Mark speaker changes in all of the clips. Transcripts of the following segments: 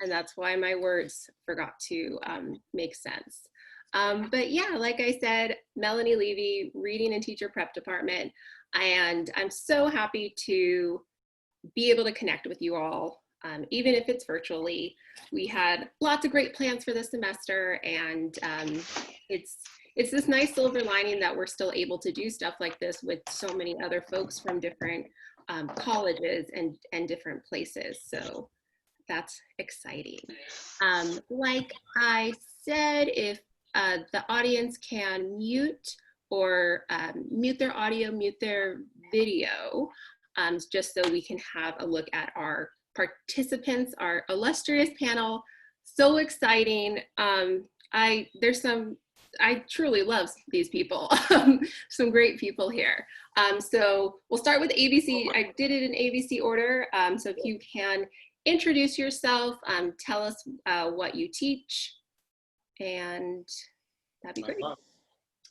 Speaker 1: And that's why my words forgot to make sense. But yeah, like I said, Melanie Levy, Reading and Teacher Prep Department. And I'm so happy to be able to connect with you all, even if it's virtually. We had lots of great plans for this semester, and it's this nice silver lining that we're still able to do stuff like this with so many other folks from different colleges and different places. So that's exciting. Like I said, if the audience can mute or mute their audio, mute their video, just so we can have a look at our participants, our illustrious panel. So exciting. I truly love these people. Some great people here. So we'll start with ABC. I did it in ABC order. So if you can introduce yourself, tell us what you teach, and that'd be great.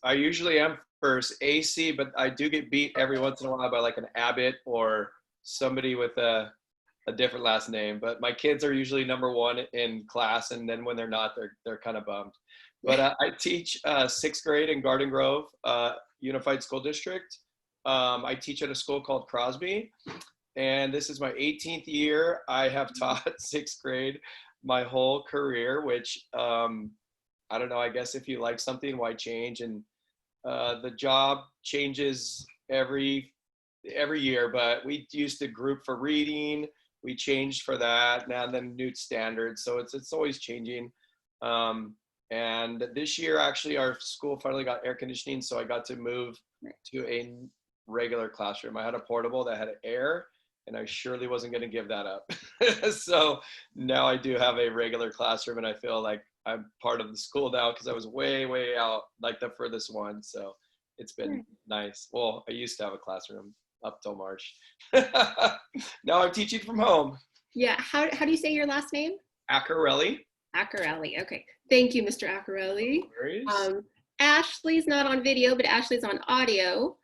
Speaker 2: I usually am first, AC, but I do get beat every once in a while by like an Abbott or somebody with a different last name. But my kids are usually number one in class, and then when they're not, they're kind of bummed. But I teach 6th grade in Garden Grove Unified School District. I teach at a school called Crosby, and this is my 18th year. I have taught 6th grade my whole career, which I don't know, I guess if you like something, why change? And the job changes every year, but we used to group for reading. We changed for that, now and then new standards. So it's always changing. And this year, actually, our school finally got air conditioning, so I got to move to a regular classroom. I had a portable that had air, and I surely wasn't going to give that up. So now I do have a regular classroom, and I feel like I'm part of the school now because I was way, way out, like the furthest one. So it's been nice. Well, I used to have a classroom up till March. Now I'm teaching from home.
Speaker 1: Yeah, how do you say your last name?
Speaker 2: Accarelli.
Speaker 1: Accarelli, okay. Thank you, Mr. Accarelli.
Speaker 2: No
Speaker 1: Ashley's not on video, but Ashley's on audio.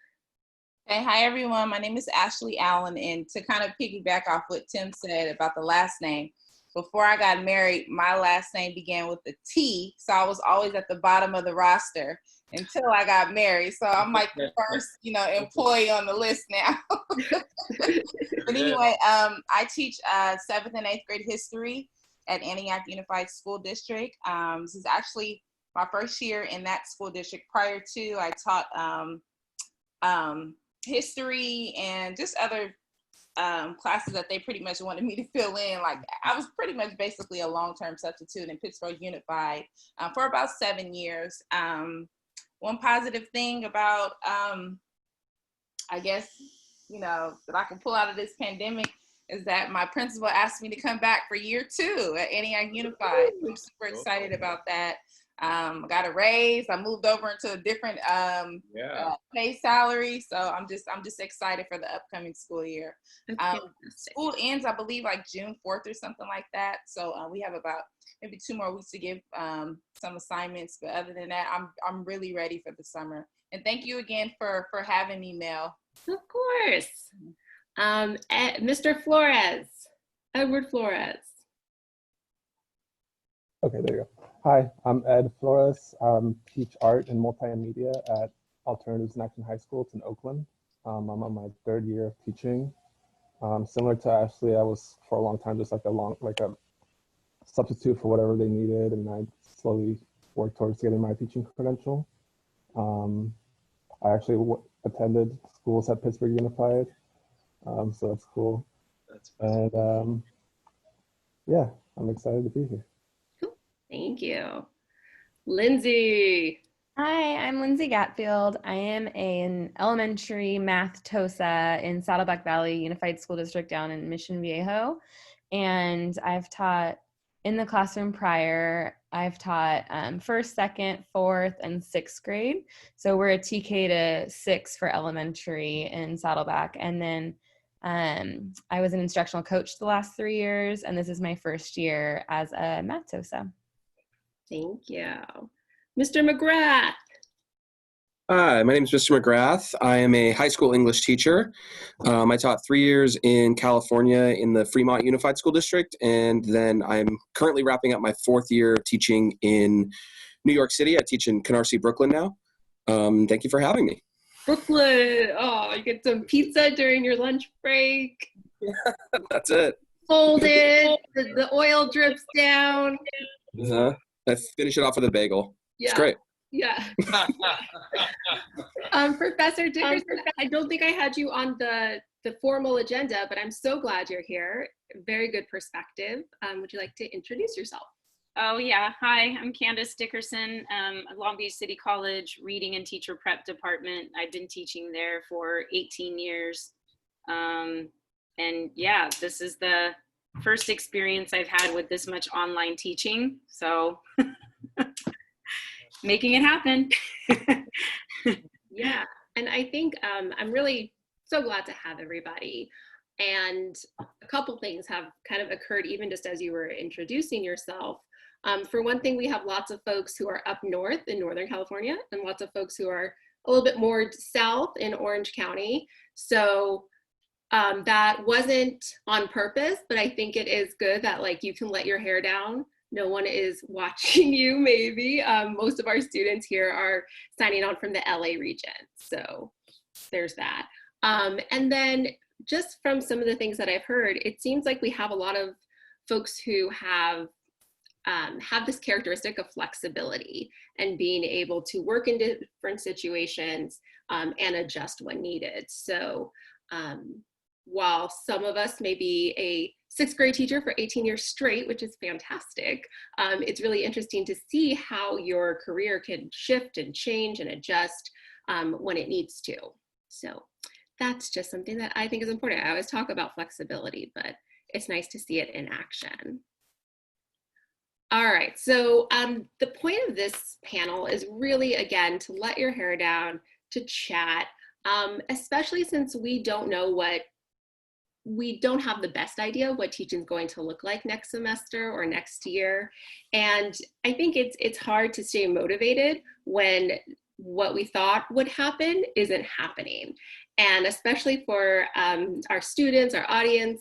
Speaker 3: Hey, hi everyone. My name is Ashley Allen, and to kind of piggyback off what Tim said about the last name, before I got married, my last name began with a T, so I was always at the bottom of the roster until I got married. So I'm like the first, employee on the list now. But anyway, I teach 7th and 8th grade history at Antioch Unified School District. This is actually my first year in that school district. Prior to, I taught history and just other classes that they pretty much wanted me to fill in. Like I was pretty much basically a long-term substitute in Pittsburgh Unified for about 7 years. One positive thing about, I guess, that I can pull out of this pandemic is that my principal asked me to come back for year 2 at Antioch Unified. I'm super excited about that. I got a raise. I moved over into a different pay salary, so I'm just excited for the upcoming school year. School ends, I believe, like June 4th or something like that. So we have about maybe 2 more weeks to give some assignments. But other than that, I'm really ready for the summer. And thank you again for having me, Mel.
Speaker 1: Of course. Mr. Flores, Edward Flores.
Speaker 4: Okay, there you go. Hi, I'm Ed Flores. Teach art and multimedia at Alternatives in Action High School. It's in Oakland. I'm on my 3rd year of teaching. Similar to Ashley, I was for a long time just like a substitute for whatever they needed, and I slowly worked towards getting my teaching credential. I actually attended schools at Pittsburgh Unified, so that's cool. And yeah, I'm excited to be here.
Speaker 1: Thank you. Lindsay.
Speaker 5: Hi, I'm Lindsay Gatfield. I am an elementary math TOSA in Saddleback Valley Unified School District down in Mission Viejo. And I've taught in the classroom prior, I've taught 1st, 2nd, 4th, and 6th grade. So we're a TK to 6 for elementary in Saddleback. And then I was an instructional coach the last 3 years, and this is my 1st year as a math TOSA.
Speaker 1: Thank you. Mr. McGrath.
Speaker 6: Hi, my name is Mr. McGrath. I am a high school English teacher. I taught 3 years in California in the Fremont Unified School District, and then I'm currently wrapping up my 4th year of teaching in New York City. I teach in Canarsie, Brooklyn now. Thank you for having me.
Speaker 1: Brooklyn. Oh, you get some pizza during your lunch break.
Speaker 6: That's it.
Speaker 1: Fold it. The oil drips down.
Speaker 6: I finish it off with a bagel.
Speaker 1: Yeah.
Speaker 6: It's great.
Speaker 1: Yeah. Professor Dickerson, I don't think I had you on the formal agenda, but I'm so glad you're here. Very good perspective. Would you like to introduce yourself?
Speaker 7: Oh yeah, hi, I'm Candace Dickerson, at Long Beach City College Reading and Teacher Prep Department. I've been teaching there for 18 years. And yeah, this is the first experience I've had with this much online teaching. So making it happen.
Speaker 1: Yeah, and I think I'm really so glad to have everybody. And a couple things have kind of occurred even just as you were introducing yourself. For one thing, we have lots of folks who are up north in Northern California and lots of folks who are a little bit more south in Orange County. So that wasn't on purpose, but I think it is good that like you can let your hair down. No one is watching you, maybe. Most of our students here are signing on from the LA region. So there's that. And then just from some of the things that I've heard, it seems like we have a lot of folks who have this characteristic of flexibility and being able to work in different situations and adjust when needed. So while some of us may be a 6th grade teacher for 18 years straight, which is fantastic, it's really interesting to see how your career can shift and change and adjust when it needs to. So that's just something that I think is important. I always talk about flexibility, but it's nice to see it in action. All right, so the point of this panel is really, again, to let your hair down, to chat, especially since we don't have the best idea what teaching is going to look like next semester or next year. And I think it's hard to stay motivated when what we thought would happen isn't happening. And especially for our students, our audience,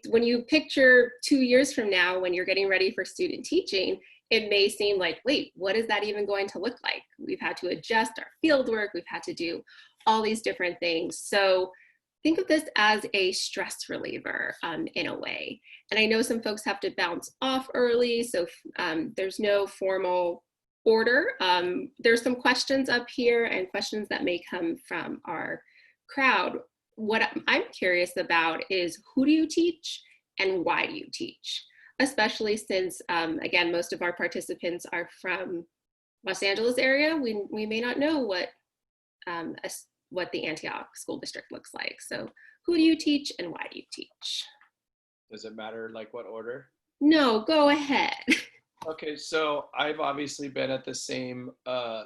Speaker 1: when you picture 2 years from now, when you're getting ready for student teaching, it may seem like, wait, what is that even going to look like? We've had to adjust our field work. We've had to do all these different things. So think of this as a stress reliever in a way. And I know some folks have to bounce off early, so there's no formal order. There's some questions up here and questions that may come from our crowd. What I'm curious about is, who do you teach and why do you teach? Especially since, again, most of our participants are from Los Angeles area. We may not know what the Antioch School District looks like. So who do you teach and why do you teach?
Speaker 2: Does it matter like what order?
Speaker 1: No, go ahead.
Speaker 2: Okay, so I've obviously been at the same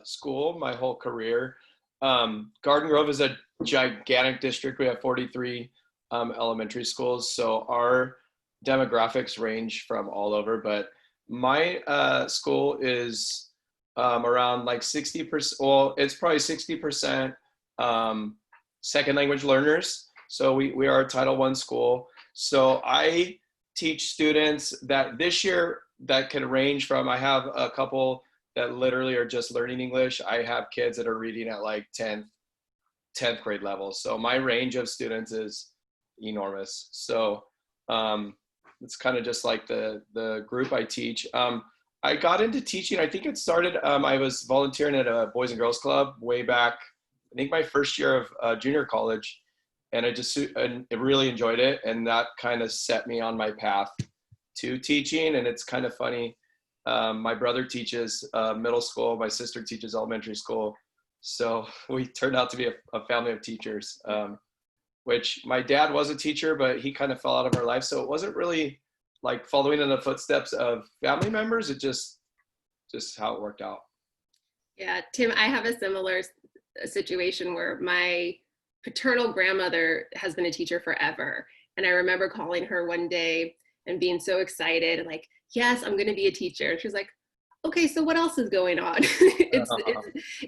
Speaker 2: school my whole career. Garden Grove is a gigantic district. We have 43 elementary schools, so our demographics range from all over, but my school is around like 60%, well, it's probably 60% second language learners. So we are a Title I school. So I teach students that this year that can range from, I have a couple that literally are just learning English. I have kids that are reading at like 10th grade level. So my range of students is enormous. So it's kind of just like the group I teach. I got into teaching, I think it started, I was volunteering at a Boys and Girls Club way back, I think my first year of junior college, and I really enjoyed it. And that kind of set me on my path to teaching. And it's kind of funny. My brother teaches middle school. My sister teaches elementary school. So we turned out to be a family of teachers, which my dad was a teacher, but he kind of fell out of our life. So it wasn't really like following in the footsteps of family members. It just how it worked out.
Speaker 1: Yeah, Tim, I have a similar situation where my paternal grandmother has been a teacher forever. And I remember calling her one day and being so excited and like, yes, I'm going to be a teacher. And she was like, okay, so what else is going on?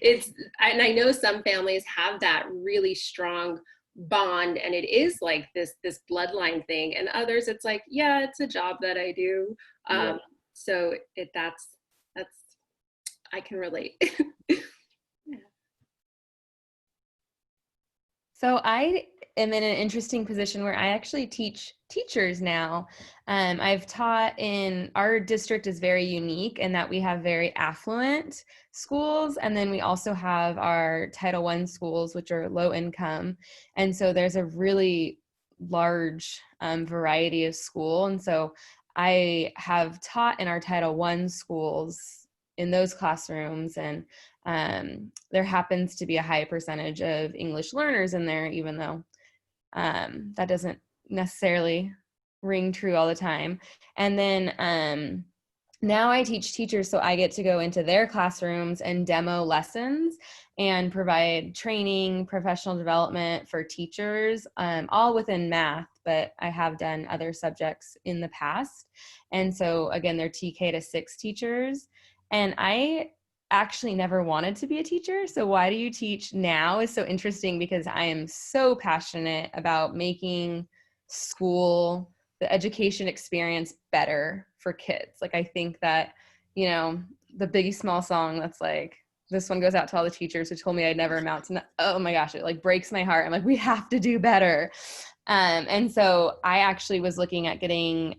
Speaker 1: And I know some families have that really strong bond, and it is like this bloodline thing, and others it's like, yeah, it's a job that I do.
Speaker 2: Yeah.
Speaker 1: So that's I can relate.
Speaker 5: So I am in an interesting position where I actually teach teachers now. I've taught in our district is very unique in that we have very affluent schools, and then we also have our Title I schools, which are low income. And so there's a really large variety of school. And so I have taught in our Title I schools in those classrooms, and there happens to be a high percentage of English learners in there, even though that doesn't necessarily ring true all the time. And then now I teach teachers, so I get to go into their classrooms and demo lessons and provide training, professional development for teachers, all within math, but I have done other subjects in the past. And so again, they're TK to 6 teachers. And I actually never wanted to be a teacher. So why do you teach now is so interesting, because I am so passionate about making school, the education experience better for kids. Like I think that, you know, the Biggie Small song that's like, this one goes out to all the teachers who told me I'd never amount to, oh my gosh, it like breaks my heart. I'm like, we have to do better. And so I actually was looking at getting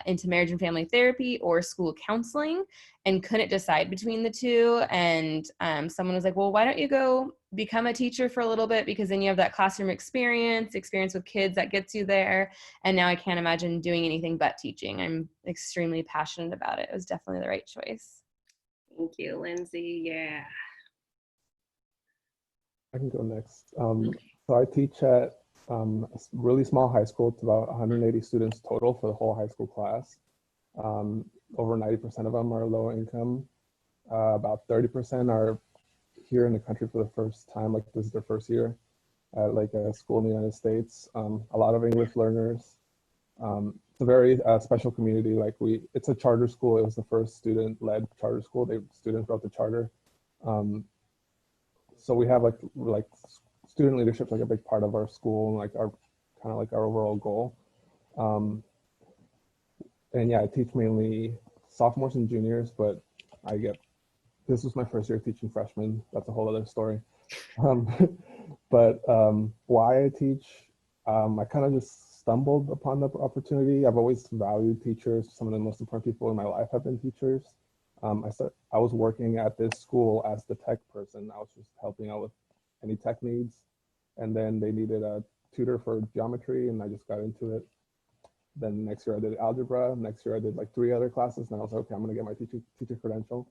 Speaker 5: into marriage and family therapy or school counseling, and couldn't decide between the two. And someone was like, well, why don't you go become a teacher for a little bit, because then you have that classroom experience with kids that gets you there. And now I can't imagine doing anything but teaching. I'm extremely passionate about it. It was definitely the right choice.
Speaker 1: Thank you, Lindsay. Yeah.
Speaker 4: I can go next. So I teach at a really small high school. It's about 180 students total for the whole high school class. Over 90% of them are low income. About 30% are here in the country for the first time, like this is their first year at like a school in the United States. A lot of English learners. It's a very special community. Like it's a charter school. It was the first student-led charter school. Students wrote the charter. So we have like student leadership is like a big part of our school, and like our kind of like our overall goal. And yeah, I teach mainly sophomores and juniors, but this was my first year teaching freshmen. That's a whole other story. But why I teach, I kind of just stumbled upon the opportunity. I've always valued teachers. Some of the most important people in my life have been teachers. I was working at this school as the tech person. I was just helping out with any tech needs. And then they needed a tutor for geometry, and I just got into it. Then next year I did algebra. Next year I did like 3 other classes, and I was like, okay, I'm gonna get my teacher credential.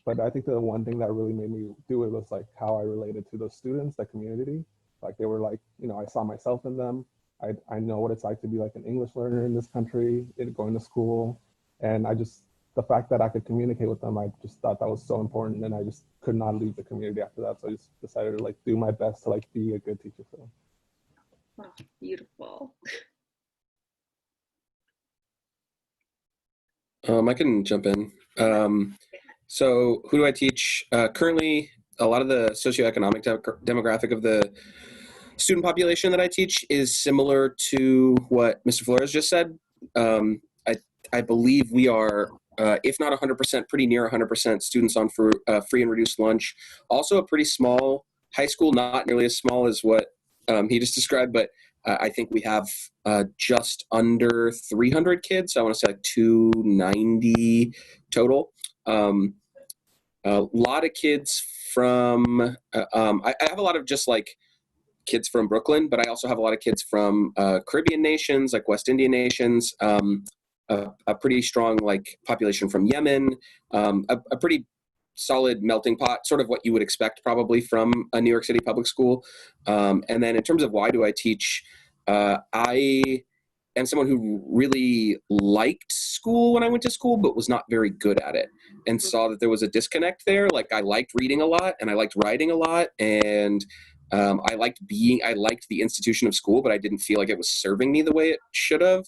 Speaker 4: But I think the one thing that really made me do it was like how I related to those students, the community. Like they were like, you know, I saw myself in them. I know what it's like to be like an English learner in this country, going to school. And the fact that I could communicate with them, I just thought that was so important, and I just could not leave the community after that. So I just decided to like do my best to like be a good teacher for them.
Speaker 1: Oh, beautiful.
Speaker 6: I can jump in. So who do I teach? Currently, a lot of the socioeconomic demographic of the student population that I teach is similar to what Mr. Flores just said. I believe we are, if not 100%, pretty near 100% students on free and reduced lunch. Also a pretty small high school, not nearly as small as what he just described, but I think we have just under 300 kids. So I want to say like 290 total. A lot of kids from, I have a lot of just like kids from Brooklyn, but I also have a lot of kids from Caribbean nations, like West Indian nations, a pretty strong like population from Yemen, a pretty solid melting pot, sort of what you would expect probably from a New York City public school. And then in terms of why do I teach, I am someone who really liked school when I went to school, but was not very good at it, and saw that there was a disconnect there. Like I liked reading a lot and I liked writing a lot, and I liked the institution of school, but I didn't feel like it was serving me the way it should have.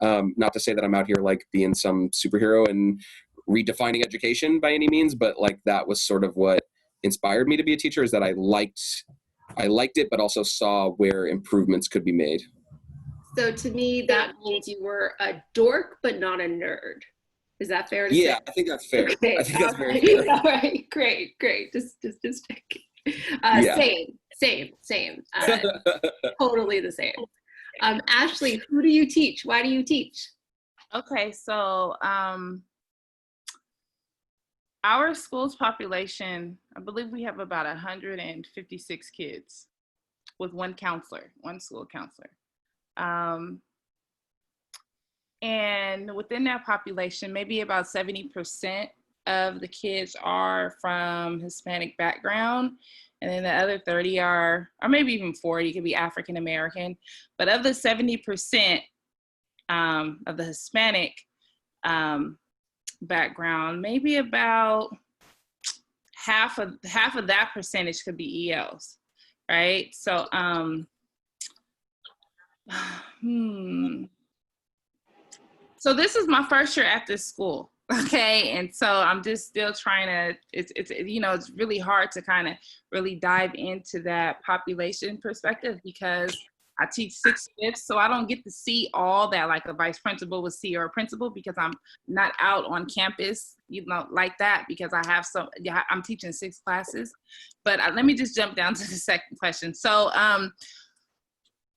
Speaker 6: Not to say that I'm out here like being some superhero and redefining education by any means, but like that was sort of what inspired me to be a teacher, is that I liked it, but also saw where improvements could be made.
Speaker 1: So to me, that means you were a dork, but not a nerd. Is that fair to say?
Speaker 6: Yeah, I think that's fair.
Speaker 1: Okay.
Speaker 6: I think that's very
Speaker 1: Okay.
Speaker 6: fair.
Speaker 1: All right, great. Just checking.
Speaker 6: Yeah.
Speaker 1: Same. Totally the same. Ashley, who do you teach? Why do you teach?
Speaker 3: Okay, so our school's population, I believe we have about 156 kids with one school counselor. And within that population, maybe about 70% of the kids are from Hispanic background. And then the other 30 are, or maybe even 40, could be African American. But of the 70% of the Hispanic background, maybe about half of that percentage could be ELs, right? So, So this is my first year at this school, okay? And so I'm just still trying to, it's really hard to kind of really dive into that population perspective because I teach 6/5, so I don't get to see all that like a vice principal would see or a principal because I'm not out on campus, like that because I'm teaching 6 classes. But let me just jump down to the second question.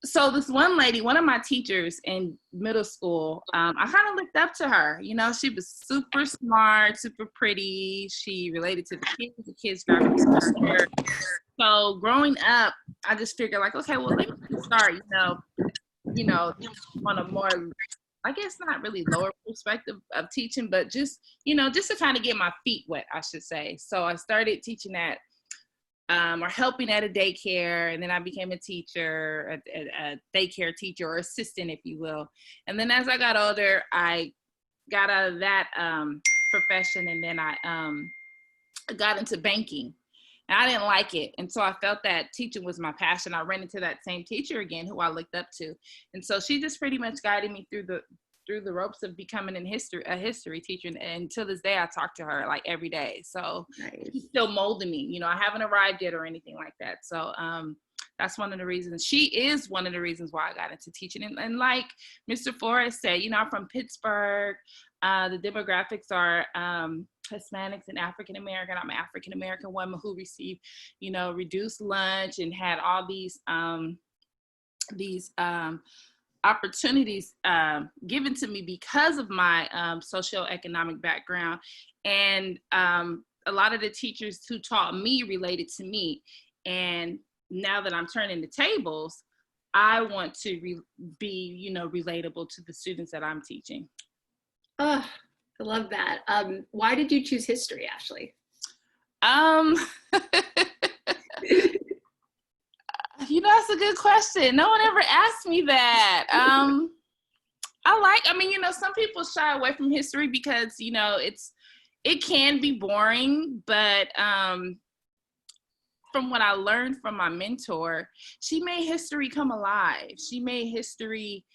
Speaker 3: So this one lady, one of my teachers in middle school, I kind of looked up to her. She was super smart, super pretty. She related to the kids graphic designer. So growing up, I just figured like, okay, well, let me start, on a more, I guess not really lower perspective of teaching, but just to kind of get my feet wet, I should say. So I started teaching at or helping at a daycare, and then I became a teacher, a daycare teacher or assistant, if you will. And then as I got older, I got out of that profession, and then I got into banking. And I didn't like it, and so I felt that teaching was my passion. I ran into that same teacher again, who I looked up to, and so she just pretty much guided me through the ropes of becoming a history teacher. And to this day, I talk to her like every day. So
Speaker 1: Nice.
Speaker 3: She's still molding me. I haven't arrived yet or anything like that. So that's one of the reasons. She is one of the reasons why I got into teaching. And like Mr. Flores said, I'm from Pittsburgh. The demographics are Hispanics and African American. I'm an African American woman who received, reduced lunch and had all these opportunities given to me because of my socioeconomic background. And a lot of the teachers who taught me related to me. And now that I'm turning the tables, I want to be, relatable to the students that I'm teaching.
Speaker 1: Oh, I love that. Why did you choose history, Ashley?
Speaker 3: That's a good question. No one ever asked me that. Some people shy away from history because, it can be boring, but from what I learned from my mentor, she made history come alive. She made history,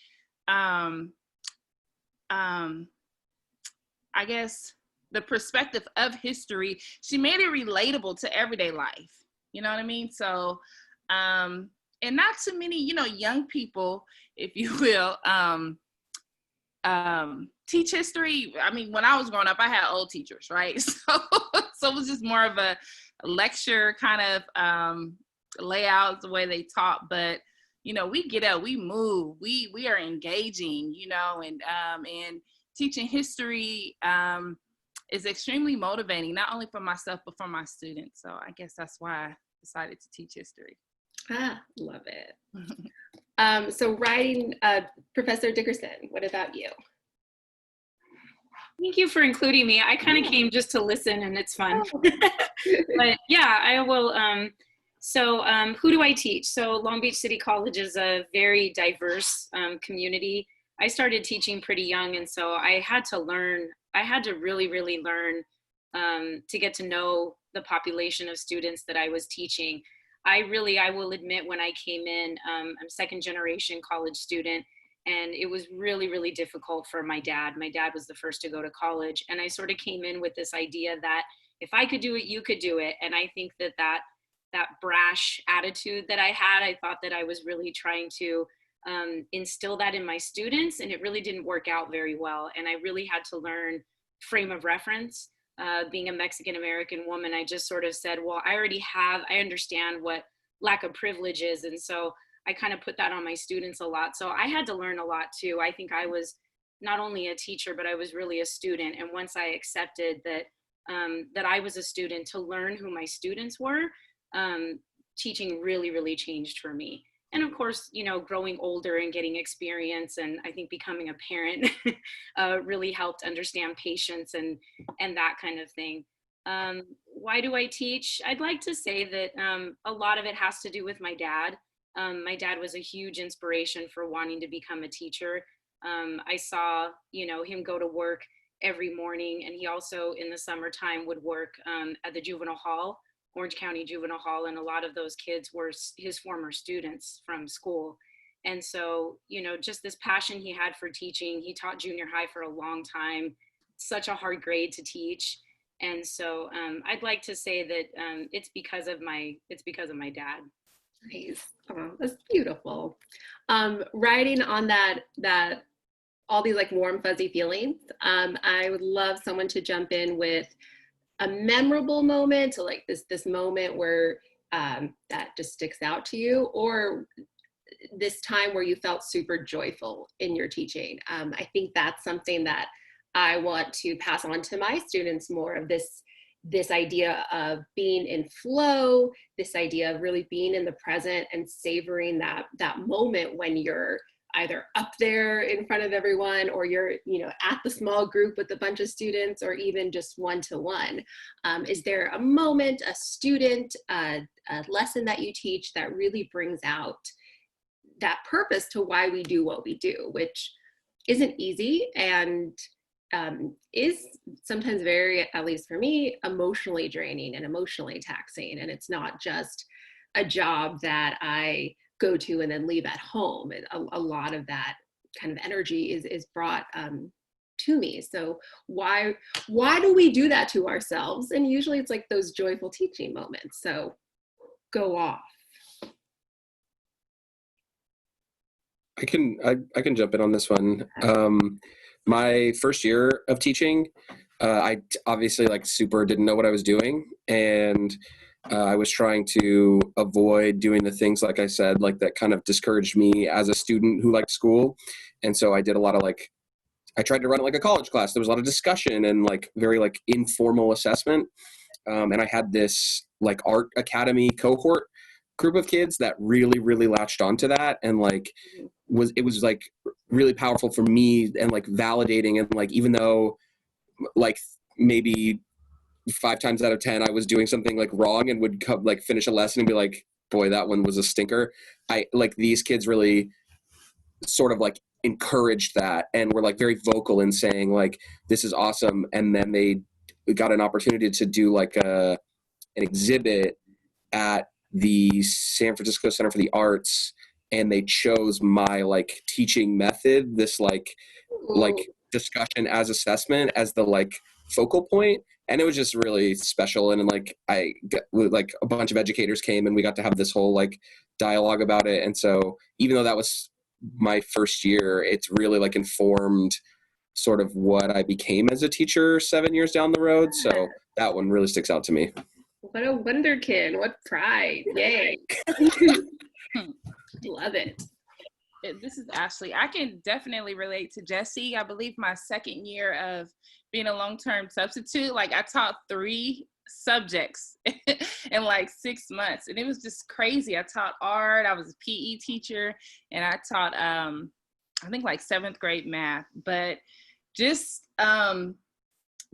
Speaker 3: I guess, the perspective of history, she made it relatable to everyday life. You know what I mean? So, and not too many, young people, if you will, teach history. I mean, when I was growing up, I had old teachers, right? So it was just more of a lecture kind of layout, the way they taught. But, we get out, we move, we are engaging, and teaching history is extremely motivating, not only for myself, but for my students. So I guess that's why I decided to teach history.
Speaker 1: Love it. So writing, Professor Dickerson, what about you?
Speaker 7: Thank you for including me. I kind of came just to listen, and it's fun. But yeah, I will. So who do I teach? So Long Beach City College is a very diverse community. I started teaching pretty young, and so I had to really, really learn to get to know the population of students that I was teaching. I will admit, when I came in, I'm second generation college student, And it was really, really difficult for my dad. My dad was the first to go to college. And I sort of came in with this idea that if I could do it, you could do it. And I think that brash attitude that I had, I thought that I was really trying to instill that in my students, and it really didn't work out very well. And I really had to learn frame of reference. Being a Mexican American woman, I just sort of said, well, I understand what lack of privilege is. And so I kind of put that on my students a lot. So I had to learn a lot too. I think I was not only a teacher, but I was really a student. And once I accepted that I was a student, to learn who my students were, teaching really, really changed for me. And of course, growing older and getting experience, and I think becoming a parent really helped understand patience and that kind of thing. Why do I teach? I'd like to say that a lot of it has to do with my dad. My dad was a huge inspiration for wanting to become a teacher. I saw, him go to work every morning, and he also in the summertime would work at the juvenile hall, Orange County Juvenile Hall, and a lot of those kids were his former students from school. And so, just this passion he had for teaching. He taught junior high for a long time, such a hard grade to teach. And so I'd like to say that it's because of my dad.
Speaker 1: Nice. Oh, that's beautiful. Riding on that all these like warm fuzzy feelings, I would love someone to jump in with a memorable moment, so like this moment where that just sticks out to you, or this time where you felt super joyful in your teaching. I think that's something that I want to pass on to my students, more of this idea of being in flow, this idea of really being in the present and savoring that moment when you're either up there in front of everyone, or you're at the small group with a bunch of students, or even just one-to-one. Is there a moment, a student, a lesson that you teach that really brings out that purpose to why we do what we do, which isn't easy and is sometimes very, at least for me, emotionally draining and emotionally taxing. And it's not just a job that I go to and then leave at home. A lot of that kind of energy is brought to me. So why do we do that to ourselves? And usually it's like those joyful teaching moments. So go off.
Speaker 6: I can jump in on this one. My first year of teaching, I obviously super didn't know what I was doing, and I was trying to avoid doing the things, like I said, that kind of discouraged me as a student who liked school. And so I did a lot of I tried to run it like a college class. There was a lot of discussion and very informal assessment. And I had this art academy cohort group of kids that really, really latched onto that. And was really powerful for me, and validating. And even though maybe 5 times out of 10 I was doing something wrong, and would come finish a lesson and be like, boy, that one was a stinker. These kids really sort of encouraged that, and were very vocal in saying this is awesome. And then they got an opportunity to do an exhibit at the San Francisco Center for the Arts, and they chose my teaching method, this discussion as assessment, as the focal point. And it was just really special. And I got, a bunch of educators came, and we got to have this whole dialogue about it. And so even though that was my first year, it's really informed sort of what I became as a teacher 7 years down the road. So that one really sticks out to me.
Speaker 1: What a wonderkin, what pride, yay. Love it.
Speaker 3: This is Ashley. I can definitely relate to Jessie. I believe my second year of being a long-term substitute, I taught 3 subjects in 6 months, and it was just crazy. I taught art, I was a PE teacher, and I taught I think 7th grade math. But just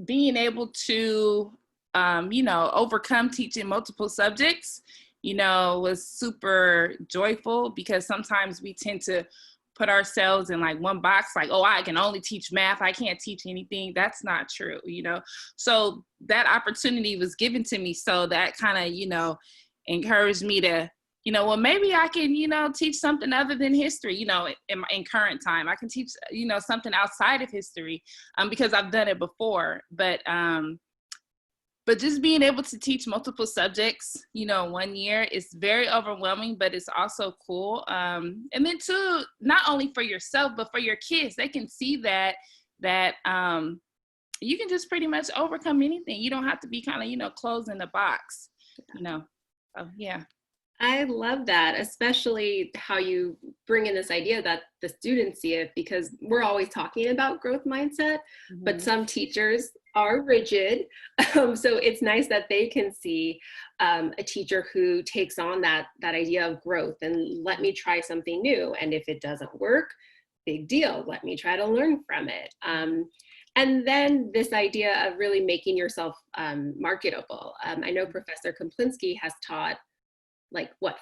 Speaker 3: being able to overcome teaching multiple subjects, was super joyful, because sometimes we tend to put ourselves in one box, oh, I can only teach math, I can't teach anything. That's not true, So that opportunity was given to me. So that kind of, encouraged me to well, maybe I can, teach something other than history, in current time. I can teach, something outside of history, because I've done it before. But just being able to teach multiple subjects, 1 year is very overwhelming, but it's also cool. And then too, not only for yourself, but for your kids, they can see that you can just pretty much overcome anything. You don't have to be kind of, closed in the box, So, yeah.
Speaker 1: I love that, especially how you bring in this idea that the students see it, because we're always talking about growth mindset, but some teachers are rigid. So it's nice that they can see a teacher who takes on that idea of growth and let me try something new. And if it doesn't work, big deal. Let me try to learn from it. And then this idea of really making yourself marketable. I know Professor Komplinski has taught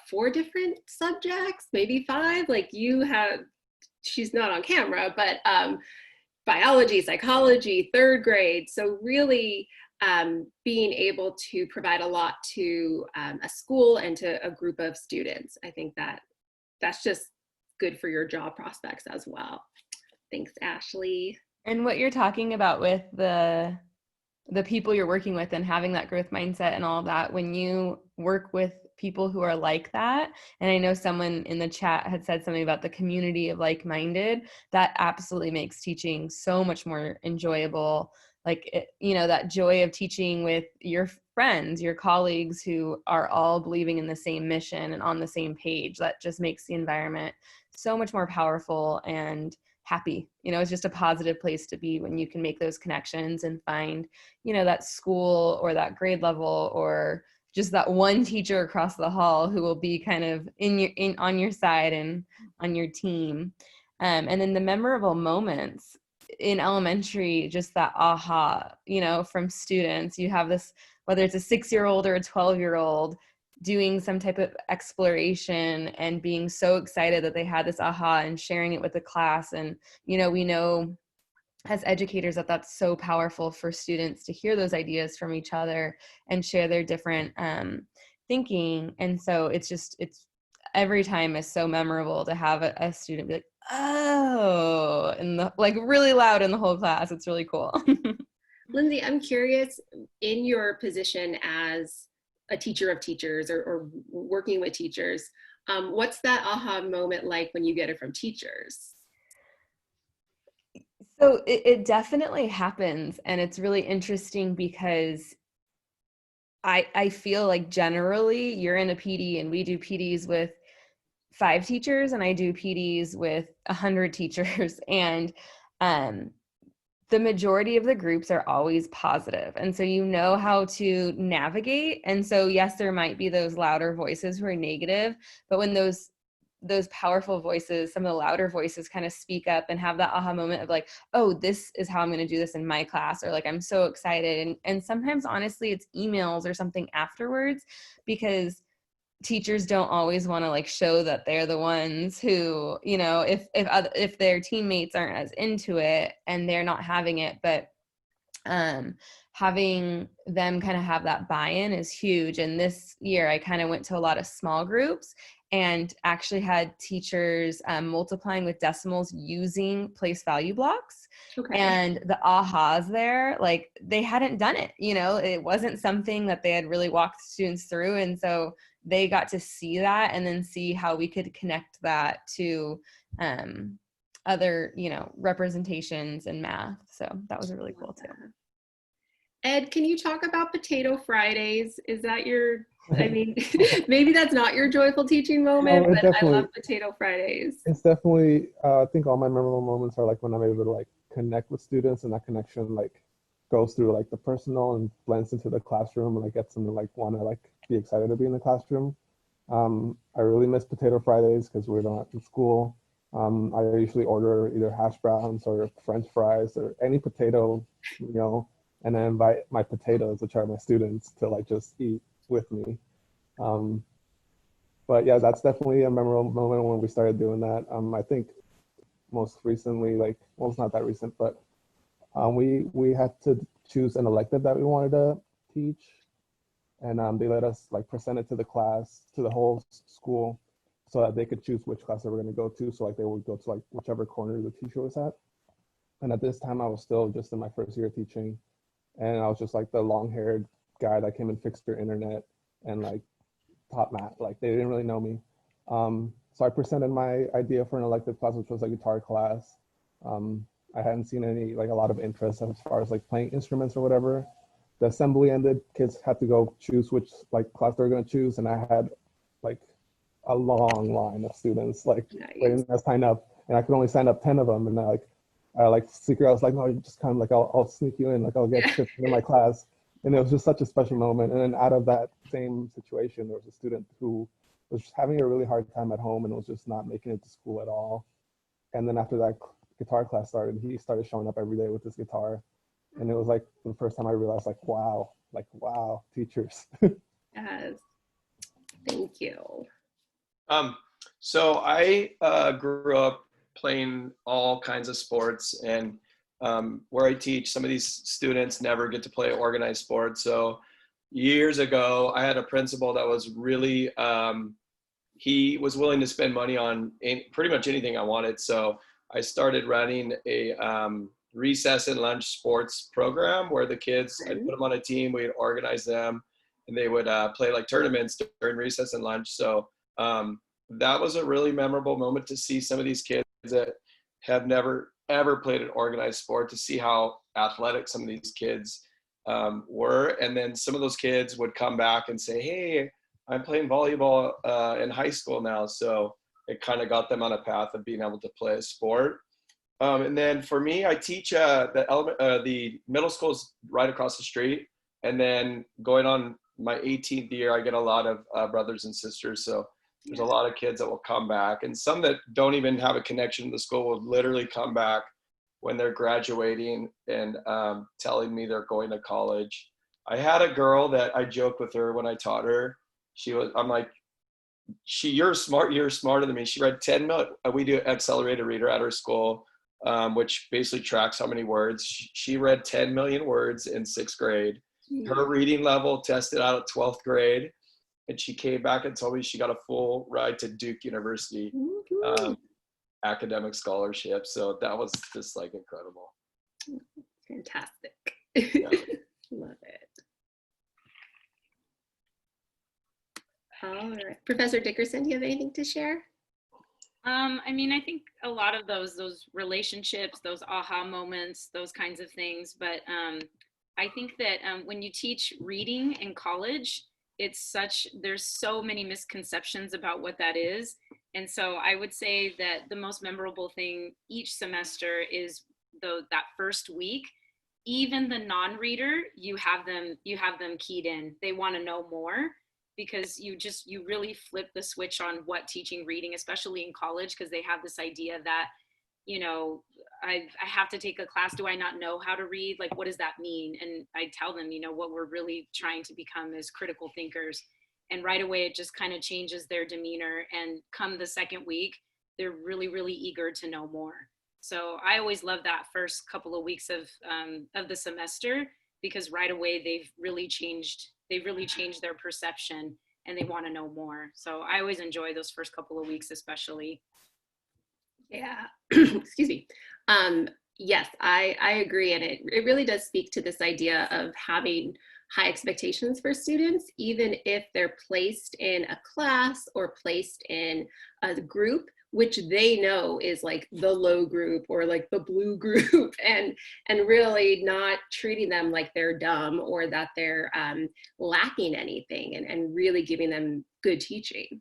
Speaker 1: 4 different subjects, maybe 5. She's not on camera, but biology, psychology, 3rd grade. So really being able to provide a lot to a school and to a group of students. I think that's just good for your job prospects as well. Thanks, Ashley.
Speaker 5: And what you're talking about with the people you're working with and having that growth mindset and all of that, when you work with people who are like that, and I know someone in the chat had said something about the community of like-minded, that absolutely makes teaching so much more enjoyable. That joy of teaching with your friends, your colleagues who are all believing in the same mission and on the same page, that just makes the environment so much more powerful and happy. It's just a positive place to be when you can make those connections and find, that school or that grade level or just that one teacher across the hall who will be kind of on your side and on your team. And then the memorable moments in elementary, just that aha, from students. You have this, whether it's a 6-year-old or a 12-year-old, doing some type of exploration and being so excited that they had this aha and sharing it with the class. And, we know as educators that that's so powerful for students to hear those ideas from each other and share their different thinking. And so it's every time is so memorable to have a student be like, oh, and really loud in the whole class. It's really cool.
Speaker 1: Lindsay, I'm curious, in your position as a teacher of teachers or working with teachers, what's that aha moment like when you get it from teachers?
Speaker 5: So it definitely happens. And it's really interesting because I feel like generally you're in a PD and we do PDs with 5 teachers and I do PDs with 100 teachers. And the majority of the groups are always positive. And so you know how to navigate. And so yes, there might be those louder voices who are negative, but when those powerful voices, some of the louder voices kind of speak up and have that aha moment of oh, this is how I'm going to do this in my class, or I'm so excited. And sometimes honestly, it's emails or something afterwards, because teachers don't always want to show that they're the ones who, if their teammates aren't as into it and they're not having it, but having them kind of have that buy-in is huge. And this year I kind of went to a lot of small groups and actually had teachers multiplying with decimals using place value blocks. Okay. And the ahas there, they hadn't done it, it wasn't something that they had really walked students through. And so they got to see that and then see how we could connect that to other, representations in math. So that was really cool too.
Speaker 1: Ed, can you talk about Potato Fridays? Is that maybe that's not your joyful teaching moment, but I love Potato Fridays.
Speaker 4: It's definitely, I think all my memorable moments are when I'm able to connect with students, and that connection goes through the personal and blends into the classroom, and gets them to want to be excited to be in the classroom. I really miss Potato Fridays because we're not in school. I usually order either hash browns or French fries or any potato, and I invite my potatoes, which are my students, to just eat with me. But yeah, that's definitely a memorable moment when we started doing that. I think most recently, well, it's not that recent, but we had to choose an elective that we wanted to teach. and they let us like present it to the class, to the whole school, so that they could choose which class they were going to go to. So like they would go to like whichever corner the teacher was at. And at this time, I was still just in my first year of teaching, and I was just like the long-haired guy that came and fixed their internet and like taught math. Like they didn't really know me. So I presented my idea for an elective class, which was a guitar class. I hadn't seen a lot of interest as far as like playing instruments or whatever. The assembly ended, kids had to go choose which like class they were going to choose, and I had like a long line of students like waiting to sign up, and I could only sign up 10 of them. And I secretly, I was like, no, you just come, like I'll sneak you in, like I'll get 15 in my class. And it was just such a special moment. And then out of that same situation, there was a student who was just having a really hard time at home and was just not making it to school at all. And then after that guitar class started, he started showing up every day with his guitar. And it was like the first time I realized like, wow, teachers.
Speaker 1: Yes. Thank you.
Speaker 2: So I grew up playing all kinds of sports, and where I teach, some of these students never get to play organized sports. So years ago, I had a principal that was really, he was willing to spend money on pretty much anything I wanted. So I started running a recess and lunch sports program where the kids, I'd put them on a team, we'd organize them, and they would play like tournaments during recess and lunch. So that was a really memorable moment to see some of these kids that have never ever played an organized sport, to see how athletic some of these kids were. And then some of those kids would come back and say, hey, I'm playing volleyball in high school now. So it kind of got them on a path of being able to play a sport. And then for me, I teach the middle schools right across the street. And then going on my 18th year, I get a lot of brothers and sisters. So there's a lot of kids that will come back, and some that don't even have a connection to the school will literally come back when they're graduating and telling me they're going to college. I had a girl that I joked with her when I taught her. I'm like, you're smart, you're smarter than me. She read 10 million. We do accelerated reader at her school, which basically tracks how many words. She read 10 million words in 6th grade. Her reading level tested out at 12th grade. And she came back and told me she got a full ride to Duke University academic scholarship. So that was just like incredible.
Speaker 1: Fantastic.
Speaker 2: Yeah.
Speaker 1: Love it. All right. Professor Dickerson, do you have anything to share?
Speaker 7: I mean, I think a lot of those relationships, those aha moments, those kinds of things. But I think that when you teach reading in college, there's so many misconceptions about what that is. And so I would say that the most memorable thing each semester is that first week. Even the non-reader, you have them keyed in. They want to know more, because you really flip the switch on what teaching reading, especially in college, because they have this idea that, you know, I have to take a class. Do I not know how to read? Like, what does that mean? And I tell them, you know, what we're really trying to become is critical thinkers. And right away, it just kind of changes their demeanor. And come the second week, they're really, really eager to know more. So I always love that first couple of weeks of the semester, because right away they've really changed their perception and they want to know more. So I always enjoy those first couple of weeks, especially.
Speaker 1: Yeah. Excuse me. Yes, I agree. And it really does speak to this idea of having high expectations for students, even if they're placed in a class or placed in a group, which they know is like the low group or like the blue group, and really not treating them like they're dumb or that they're lacking anything, and really giving them good teaching.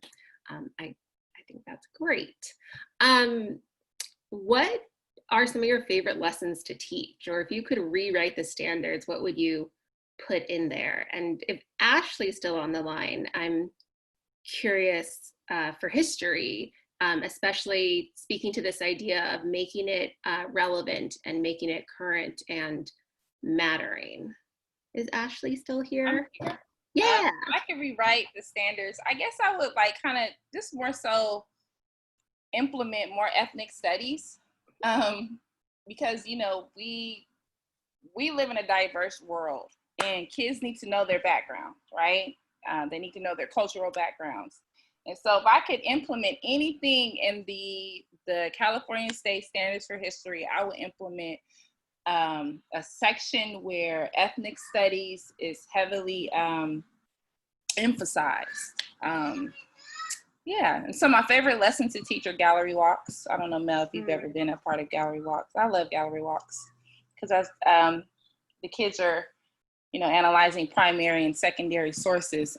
Speaker 1: I think that's great. What are some of your favorite lessons to teach? Or if you could rewrite the standards, what would you put in there? And if Ashley's still on the line, I'm curious for history, especially speaking to this idea of making it relevant and making it current and mattering. Is Ashley still here? Yeah.
Speaker 3: I could rewrite the standards. I guess I would like kind of just more so implement more ethnic studies, because, you know, we live in a diverse world, and kids need to know their background, right? They need to know their cultural backgrounds. And so if I could implement anything in the California State Standards for History, I would implement a section where ethnic studies is heavily emphasized. Yeah, and so my favorite lessons to teach are gallery walks. I don't know, Mel, if you've ever been a part of gallery walks. I love gallery walks because the kids are, analyzing primary and secondary sources.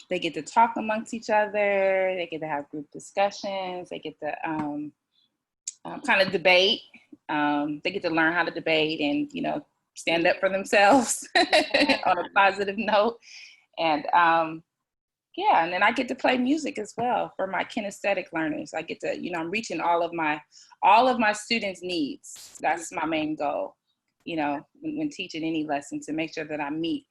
Speaker 3: They get to talk amongst each other. They get to have group discussions. They get to kind of debate. They get to learn how to debate and, stand up for themselves on a positive note. And yeah, and then I get to play music as well for my kinesthetic learners. I get to, I'm reaching all of my students' needs. That's my main goal, when teaching any lesson, to make sure that I meet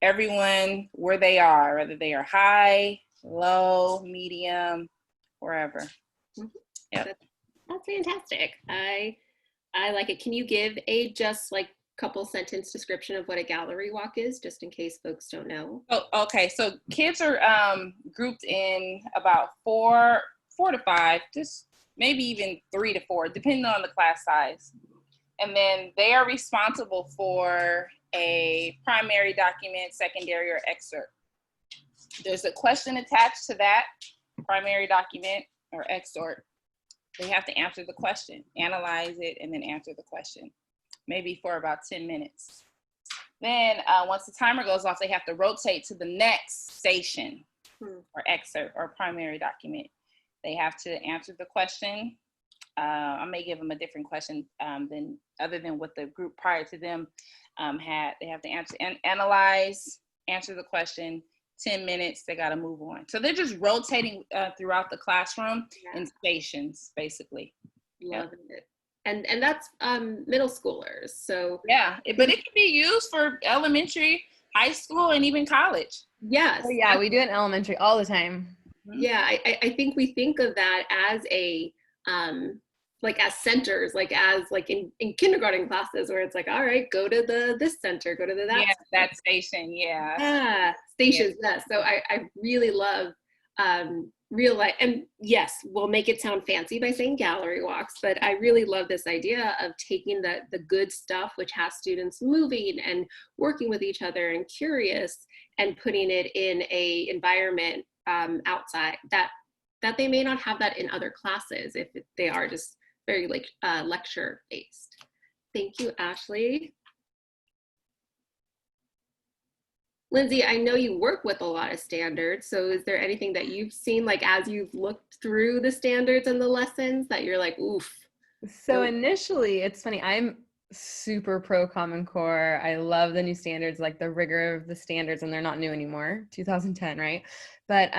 Speaker 3: everyone where they are, whether they are high, low, medium, wherever. Yep.
Speaker 1: That's fantastic. I like it. Can you give a just like couple sentence description of what a gallery walk is, just in case folks don't know?
Speaker 3: Oh, okay. So kids are grouped in about four to five, just maybe even 3 to 4, depending on the class size. And then they are responsible for a primary document, secondary, or excerpt. There's a question attached to that primary document or excerpt. They have to answer the question, analyze it, and then answer the question, maybe for about 10 minutes. Then once the timer goes off, they have to rotate to the next station or excerpt or primary document. They have to answer the question. I may give them a different question than other than what the group prior to them had. They have to answer and analyze, answer the question, 10 minutes, they got to move on. So they're just rotating throughout the classroom in stations, basically.
Speaker 1: Love it. And that's middle schoolers. So
Speaker 3: yeah, but it can be used for elementary, high school, and even college.
Speaker 1: Yes.
Speaker 5: Oh, yeah, we do it in elementary all the time.
Speaker 1: Yeah, I think we think of that as a like as centers, like as like in kindergarten classes where it's like, all right, go to this center, go to that
Speaker 3: that station.
Speaker 1: Yeah, stations. Yeah. So I really love real life, and yes, we'll make it sound fancy by saying gallery walks, but I really love this idea of taking the good stuff, which has students moving and working with each other and curious, and putting it in a environment outside that they may not have that in other classes if they are just very like lecture based. Thank you, Ashley. Lindsay, I know you work with a lot of standards, so is there anything that you've seen, like as you've looked through the standards and the lessons, that you're like, oof?
Speaker 5: So initially, it's funny, I'm super pro Common Core. I love the new standards, like the rigor of the standards, and they're not new anymore, 2010, right? But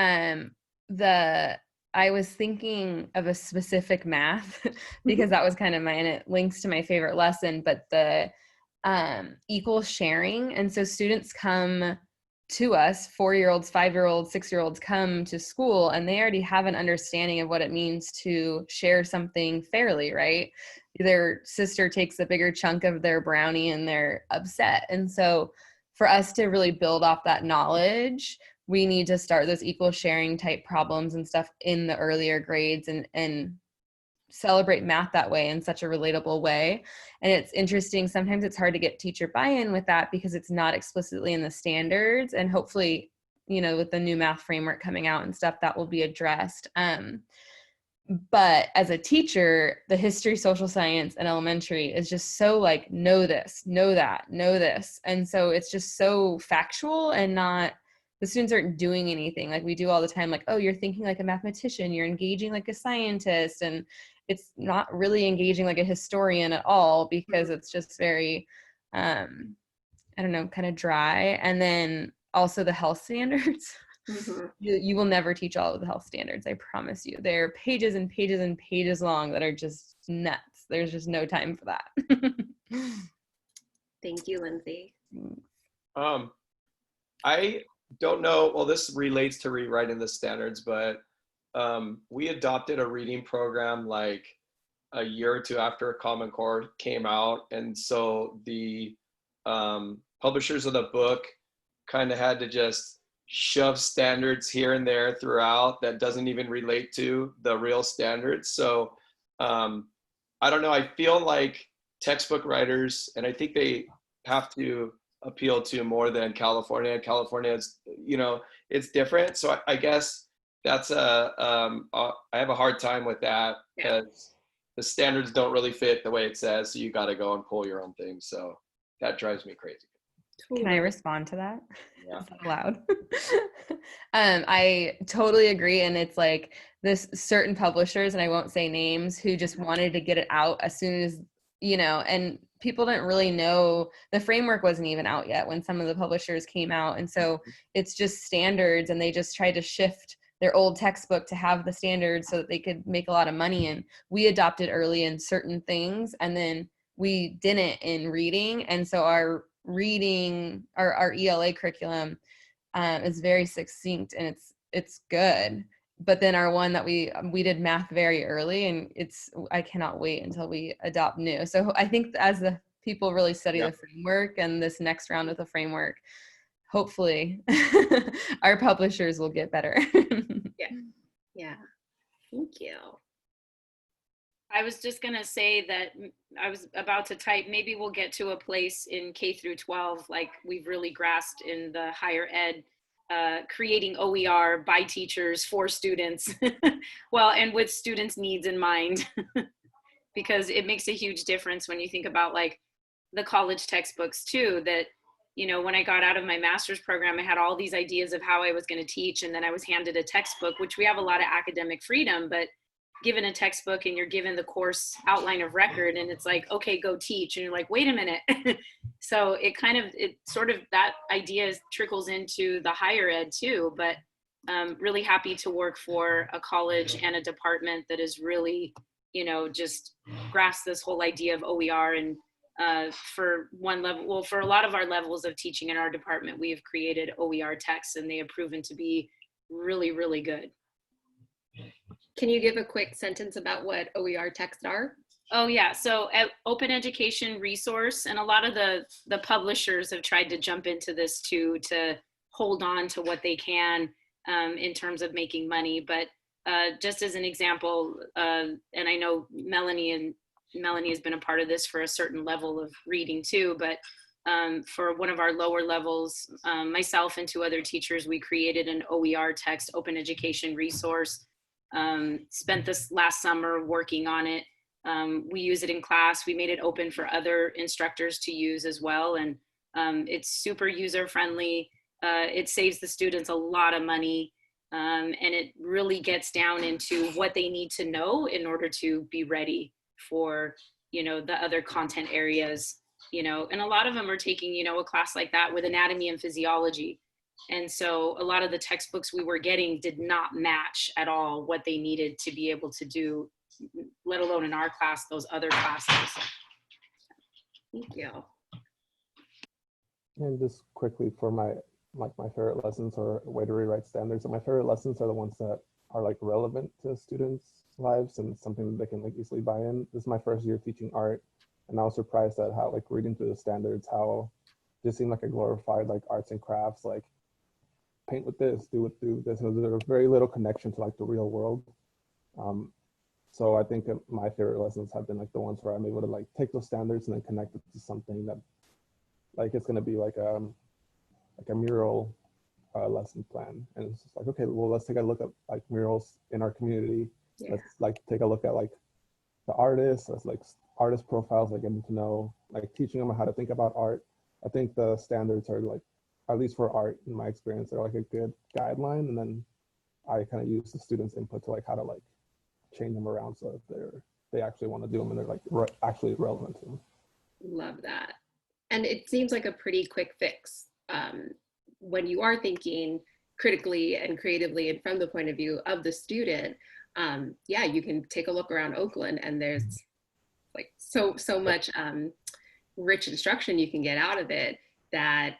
Speaker 5: I was thinking of a specific math because that was kind of and it links to my favorite lesson, but the equal sharing. And so students come to us, 4-year-olds, 5-year-olds, 6-year-olds come to school, and they already have an understanding of what it means to share something fairly, right? Their sister takes a bigger chunk of their brownie and they're upset. And so for us to really build off that knowledge, we need to start those equal sharing type problems and stuff in the earlier grades and celebrate math that way, in such a relatable way. And it's interesting, sometimes it's hard to get teacher buy-in with that because it's not explicitly in the standards, and hopefully, with the new math framework coming out and stuff, that will be addressed. But as a teacher, the history, social science, and elementary is just so like, know this, know that, know this. And so it's just so factual, and the students aren't doing anything like we do all the time. Like, oh, you're thinking like a mathematician, you're engaging like a scientist, and it's not really engaging like a historian at all, because it's just very, I don't know, kind of dry. And then also the health standards. Mm-hmm. You will never teach all of the health standards, I promise you. They're pages and pages and pages long that are just nuts. There's just no time for that.
Speaker 1: Thank you, Lindsay.
Speaker 2: I don't know, well, this relates to rewriting the standards, but we adopted a reading program like a year or two after Common Core came out. And so the publishers of the book kind of had to just shove standards here and there throughout that doesn't even relate to the real standards. So I don't know, I feel like textbook writers, and I think they have to appeal to more than California. California is, you know, it's different. So I guess that's I have a hard time with that because the standards don't really fit the way it says. So you got to go and pull your own thing. So that drives me crazy.
Speaker 5: Can I respond to that?
Speaker 2: Yeah.
Speaker 5: Is that allowed? I totally agree. And it's like this certain publishers, and I won't say names, who just wanted to get it out as soon as, you know, and people didn't really know, the framework wasn't even out yet when some of the publishers came out. And so it's just standards, and they just tried to shift their old textbook to have the standards so that they could make a lot of money. And we adopted early in certain things, and then we didn't in reading. And so our reading, our ELA curriculum is very succinct, and it's good. But then our one that we did math very early, and I cannot wait until we adopt new. So I think as the people really study the framework, and this next round with the framework, hopefully our publishers will get better.
Speaker 1: Yeah. Thank you.
Speaker 7: I was just going to say that I was about to type, maybe we'll get to a place in K through 12, like we've really grasped in the higher ed, creating OER by teachers for students. Well, and with students' needs in mind, because it makes a huge difference when you think about like the college textbooks too, that, you know, when I got out of my master's program, I had all these ideas of how I was going to teach. And then I was handed a textbook, which we have a lot of academic freedom, but given a textbook and you're given the course outline of record, and it's like, okay, go teach. And you're like, wait a minute. So it sort of, that idea trickles into the higher ed too, but really happy to work for a college and a department that is really, you know, just grasp this whole idea of OER. And for one level, well, for a lot of our levels of teaching in our department, we have created OER texts, and they have proven to be really, really good.
Speaker 1: Can you give a quick sentence about what OER texts are?
Speaker 7: Oh yeah, so open education resource, and a lot of the publishers have tried to jump into this too, to hold on to what they can in terms of making money. But just as an example, and I know Melanie has been a part of this for a certain level of reading too, but for one of our lower levels, myself and two other teachers, we created an OER text, open education resource. Spent this last summer working on it. We use it in class. We made it open for other instructors to use as well. And it's super user friendly. It saves the students a lot of money. And it really gets down into what they need to know in order to be ready for, you know, the other content areas, you know, and a lot of them are taking, you know, a class like that with anatomy and physiology. And so a lot of the textbooks we were getting did not match at all what they needed to be able to do, let alone in our class, those other classes.
Speaker 1: Thank you.
Speaker 4: And just quickly for my favorite lessons or way to rewrite standards. And my favorite lessons are the ones that are like relevant to students' lives and something that they can like easily buy in. This is my first year teaching art, and I was surprised at how like reading through the standards, how it seemed like a glorified like arts and crafts, like paint with this, do this. And there was very little connection to like the real world. So I think that my favorite lessons have been like the ones where I'm able to like take those standards and then connect it to something that like it's gonna be like a mural lesson plan. And it's just like, okay, well, let's take a look at like murals in our community. Yeah. Let's like take a look at like the artists, let's like artist profiles, like getting to know, like teaching them how to think about art. I think the standards are like, at least for art, in my experience, they're like a good guideline. And then I kind of use the students' input to like how to like change them around so that they actually want to do them and they're like actually relevant to them.
Speaker 1: Love that. And it seems like a pretty quick fix when you are thinking critically and creatively and from the point of view of the student. Yeah, you can take a look around Oakland, and there's like so much rich instruction you can get out of it that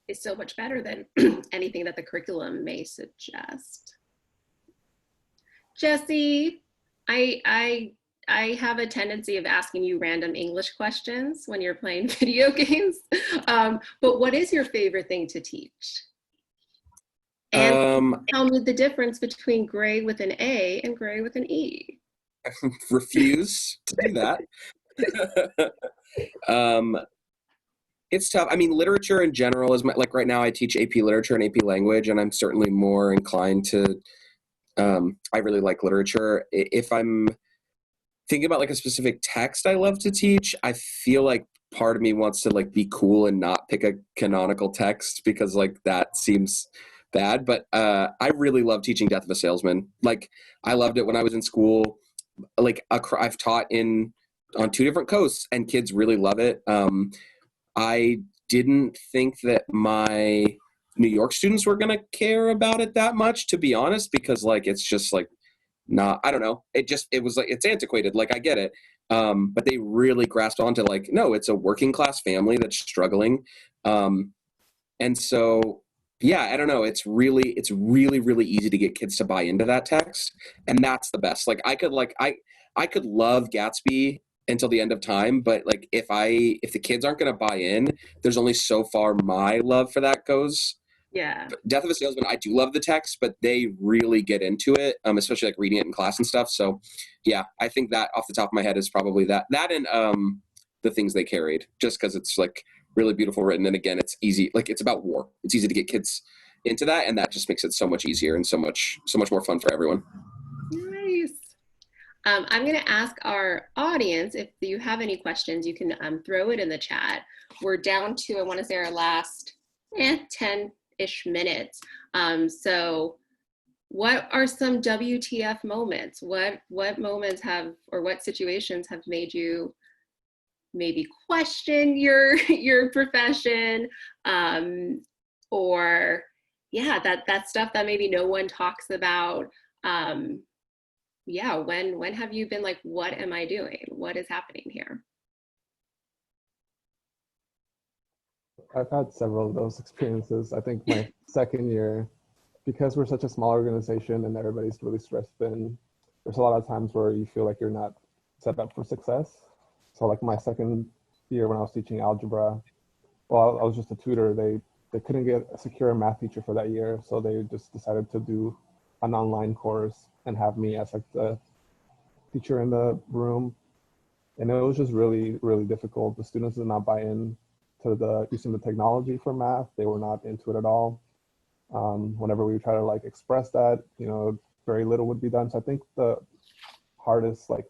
Speaker 1: is so much better than anything that the curriculum may suggest. Jesse, I I have a tendency of asking you random English questions when you're playing video games. But what is your favorite thing to teach? And tell me the difference between gray with an A and gray with an E.
Speaker 6: Refuse to do that. It's tough. I mean, literature in general is like right now I teach AP literature and AP language, and I'm certainly more inclined to, I really like literature. If I'm thinking about like a specific text I love to teach, I feel like part of me wants to like be cool and not pick a canonical text because like that seems bad. But I really love teaching Death of a Salesman. Like I loved it when I was in school. Like I've taught on 2 different coasts and kids really love it. I didn't think that my New York students were going to care about it that much, to be honest, because like, it's just like, not, I don't know. It was like, it's antiquated. Like I get it. But they really grasped onto like, no, it's a working class family that's struggling. And so, yeah, I don't know. It's really, really easy to get kids to buy into that text. And that's the best. Like I could love Gatsby until the end of time, but like if the kids aren't going to buy in, there's only so far my love for that goes.
Speaker 1: Yeah.
Speaker 6: Death of a Salesman, I do love the text, but they really get into it, especially like reading it in class and stuff. So yeah, I think that off the top of my head is probably that and the things they carried, just because it's like really beautiful written. And again, it's easy, like it's about war. It's easy to get kids into that. And that just makes it so much easier and so much more fun for everyone.
Speaker 1: Nice. I'm going to ask our audience, if you have any questions, you can throw it in the chat. We're down to, I want to say our last 10-ish minutes. So what are some WTF moments? What moments have, or what situations have made you maybe question your profession? Or yeah, that stuff that maybe no one talks about. Yeah, when have you been like, what am I doing? What is happening here?
Speaker 4: I've had several of those experiences. I think my second year, because we're such a small organization and everybody's really stressed thin, there's a lot of times where you feel like you're not set up for success. So like my second year when I was teaching algebra, well, I was just a tutor. They couldn't get a secure math teacher for that year. So they just decided to do an online course and have me as like the teacher in the room. And it was just really, really difficult. The students did not buy in to the using the technology for math. They were not into it at all. Whenever we try to like express that, very little would be done. So I think the hardest like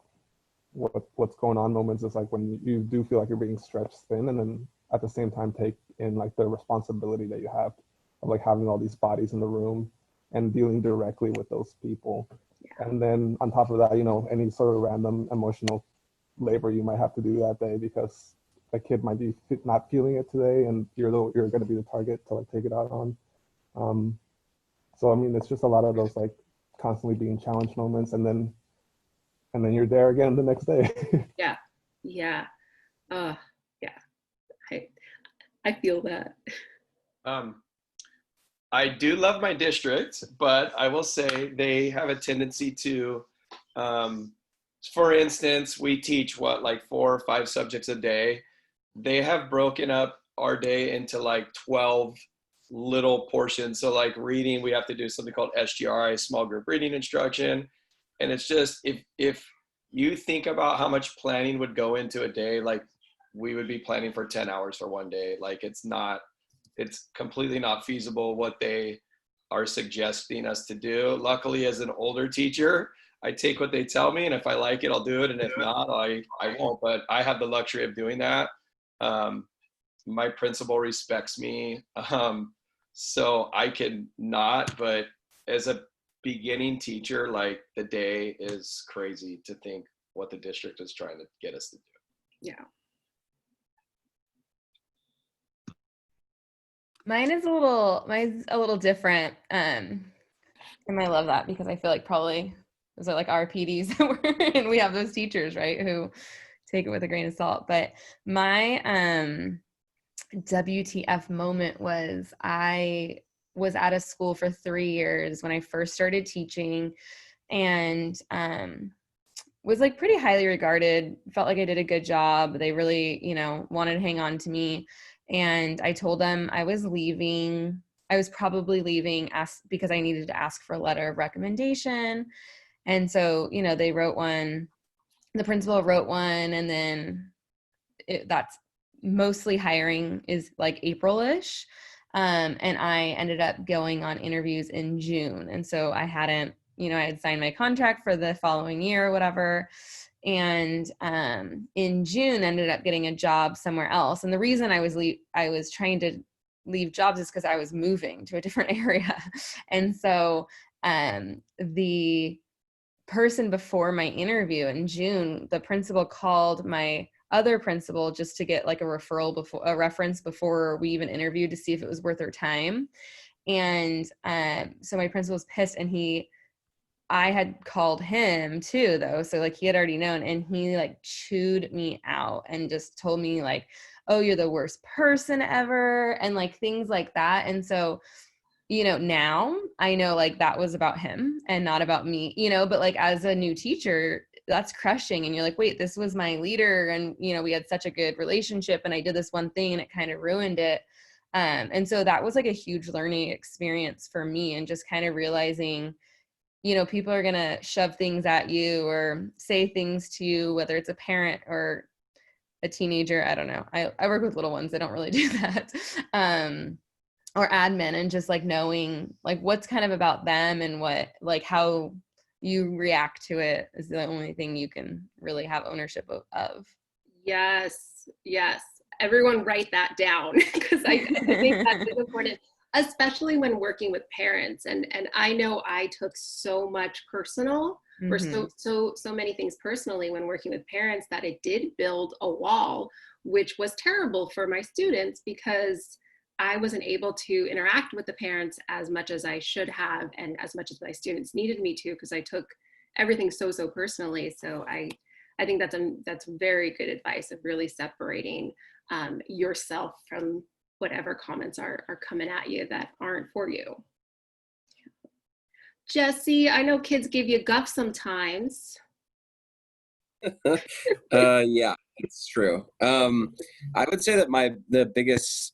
Speaker 4: what's going on moments is like when you do feel like you're being stretched thin, and then at the same time take in like the responsibility that you have of like having all these bodies in the room and dealing directly with those people. Yeah. And then on top of that, any sort of random emotional labor you might have to do that day because a kid might be not feeling it today, and you're going to be the target to like take it out on. So I mean, it's just a lot of those like constantly being challenged moments, and then you're there again the next day.
Speaker 1: Yeah. Yeah. I feel that.
Speaker 2: I do love my district, but I will say they have a tendency to, for instance, we teach like 4 or 5 subjects a day. They have broken up our day into like 12 little portions. So like reading, we have to do something called SGRI, small group reading instruction. And it's just, if you think about how much planning would go into a day, like we would be planning for 10 hours for one day. Like it's completely not feasible what they are suggesting us to do. Luckily, as an older teacher, I take what they tell me, and if I like it, I'll do it. And if not, I won't, but I have the luxury of doing that. My principal respects me. So I can not, but as a beginning teacher, like the day is crazy to think what the district is trying to get us to do.
Speaker 1: Yeah.
Speaker 5: Mine's a little different. And I love that because I feel like probably those are like our PDs and we have those teachers, right, who take it with a grain of salt. But my WTF moment was I was at a school for 3 years when I first started teaching, and was like pretty highly regarded, felt like I did a good job. They really, wanted to hang on to me. And I told them I was leaving. I was probably leaving because I needed to ask for a letter of recommendation. And so, they wrote one, the principal wrote one, and then that's mostly hiring is like April-ish. And I ended up going on interviews in June. And so I hadn't, I had signed my contract for the following year or whatever. And in June ended up getting a job somewhere else. And the reason I was trying to leave jobs is because I was moving to a different area. And so the person before my interview in June, the principal called my other principal just to get like a reference before we even interviewed to see if it was worth her time. And so my principal was pissed, and I had called him too though. So like he had already known, and he like chewed me out and just told me like, oh, you're the worst person ever. And like things like that. And so, now I know like that was about him and not about me, but like as a new teacher, that's crushing. And you're like, wait, this was my leader. And, we had such a good relationship, and I did this one thing and it kind of ruined it. And so that was like a huge learning experience for me, and just kind of realizing, people are going to shove things at you or say things to you, whether it's a parent or a teenager. I don't know. I work with little ones. I don't really do that. Or admin, and just like knowing like what's kind of about them and what, like how you react to it is the only thing you can really have ownership of.
Speaker 1: Yes. Everyone write that down, because I think that's important, especially when working with parents. And I know I took so much personal, or so many things personally when working with parents, that it did build a wall, which was terrible for my students, because I wasn't able to interact with the parents as much as I should have, and as much as my students needed me to, because I took everything so personally. So I think that's very good advice of really separating yourself from whatever comments are coming at you that aren't for you. Jesse, I know kids give you guff sometimes.
Speaker 6: Yeah, it's true. I would say that the biggest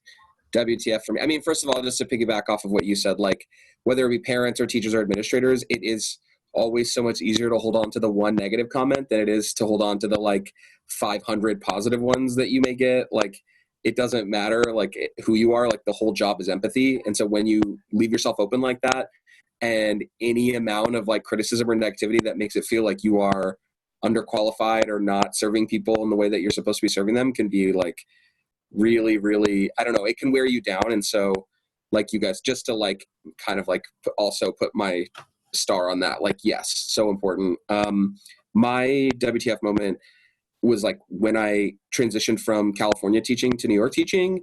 Speaker 6: WTF for me, I mean, first of all, just to piggyback off of what you said, like whether it be parents or teachers or administrators, it is always so much easier to hold on to the one negative comment than it is to hold on to the like 500 positive ones that you may get. Like, it doesn't matter like who you are, like the whole job is empathy. And so when you leave yourself open like that, and any amount of like criticism or negativity that makes it feel like you are underqualified or not serving people in the way that you're supposed to be serving them, can be like really, really, I don't know, it can wear you down. And so like you guys, just to like kind of like also put my star on that, like, yes, so important. My WTF moment was like when I transitioned from California teaching to New York teaching.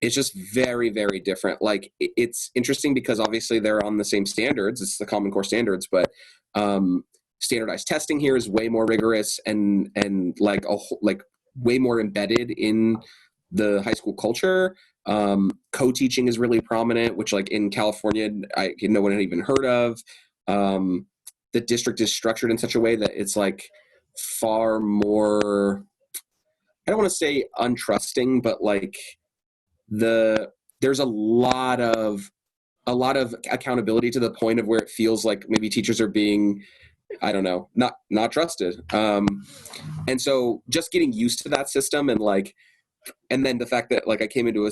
Speaker 6: It's just very, very different. Like it's interesting because obviously they're on the same standards. It's the Common Core standards, but standardized testing here is way more rigorous and like way more embedded in the high school culture. Co-teaching is really prominent, which like in California, no one had even heard of. The district is structured in such a way that it's like far more, I don't want to say untrusting, but like there's a lot of accountability to the point of where it feels like maybe teachers are being, I don't know, not trusted. And so just getting used to that system, and then the fact that like I came into a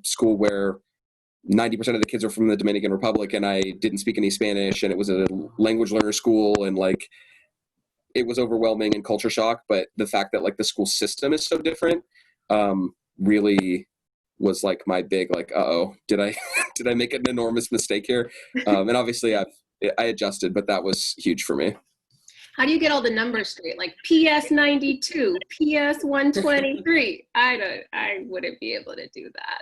Speaker 6: school where 90% of the kids are from the Dominican Republic, and I didn't speak any Spanish, and it was a language learner school, and like it was overwhelming and culture shock. But the fact that like the school system is so different really was like my big like, did I make an enormous mistake here? And obviously I adjusted, but that was huge for me.
Speaker 1: How do you get all the numbers straight? Like PS 92, PS 123. I wouldn't be able to do that.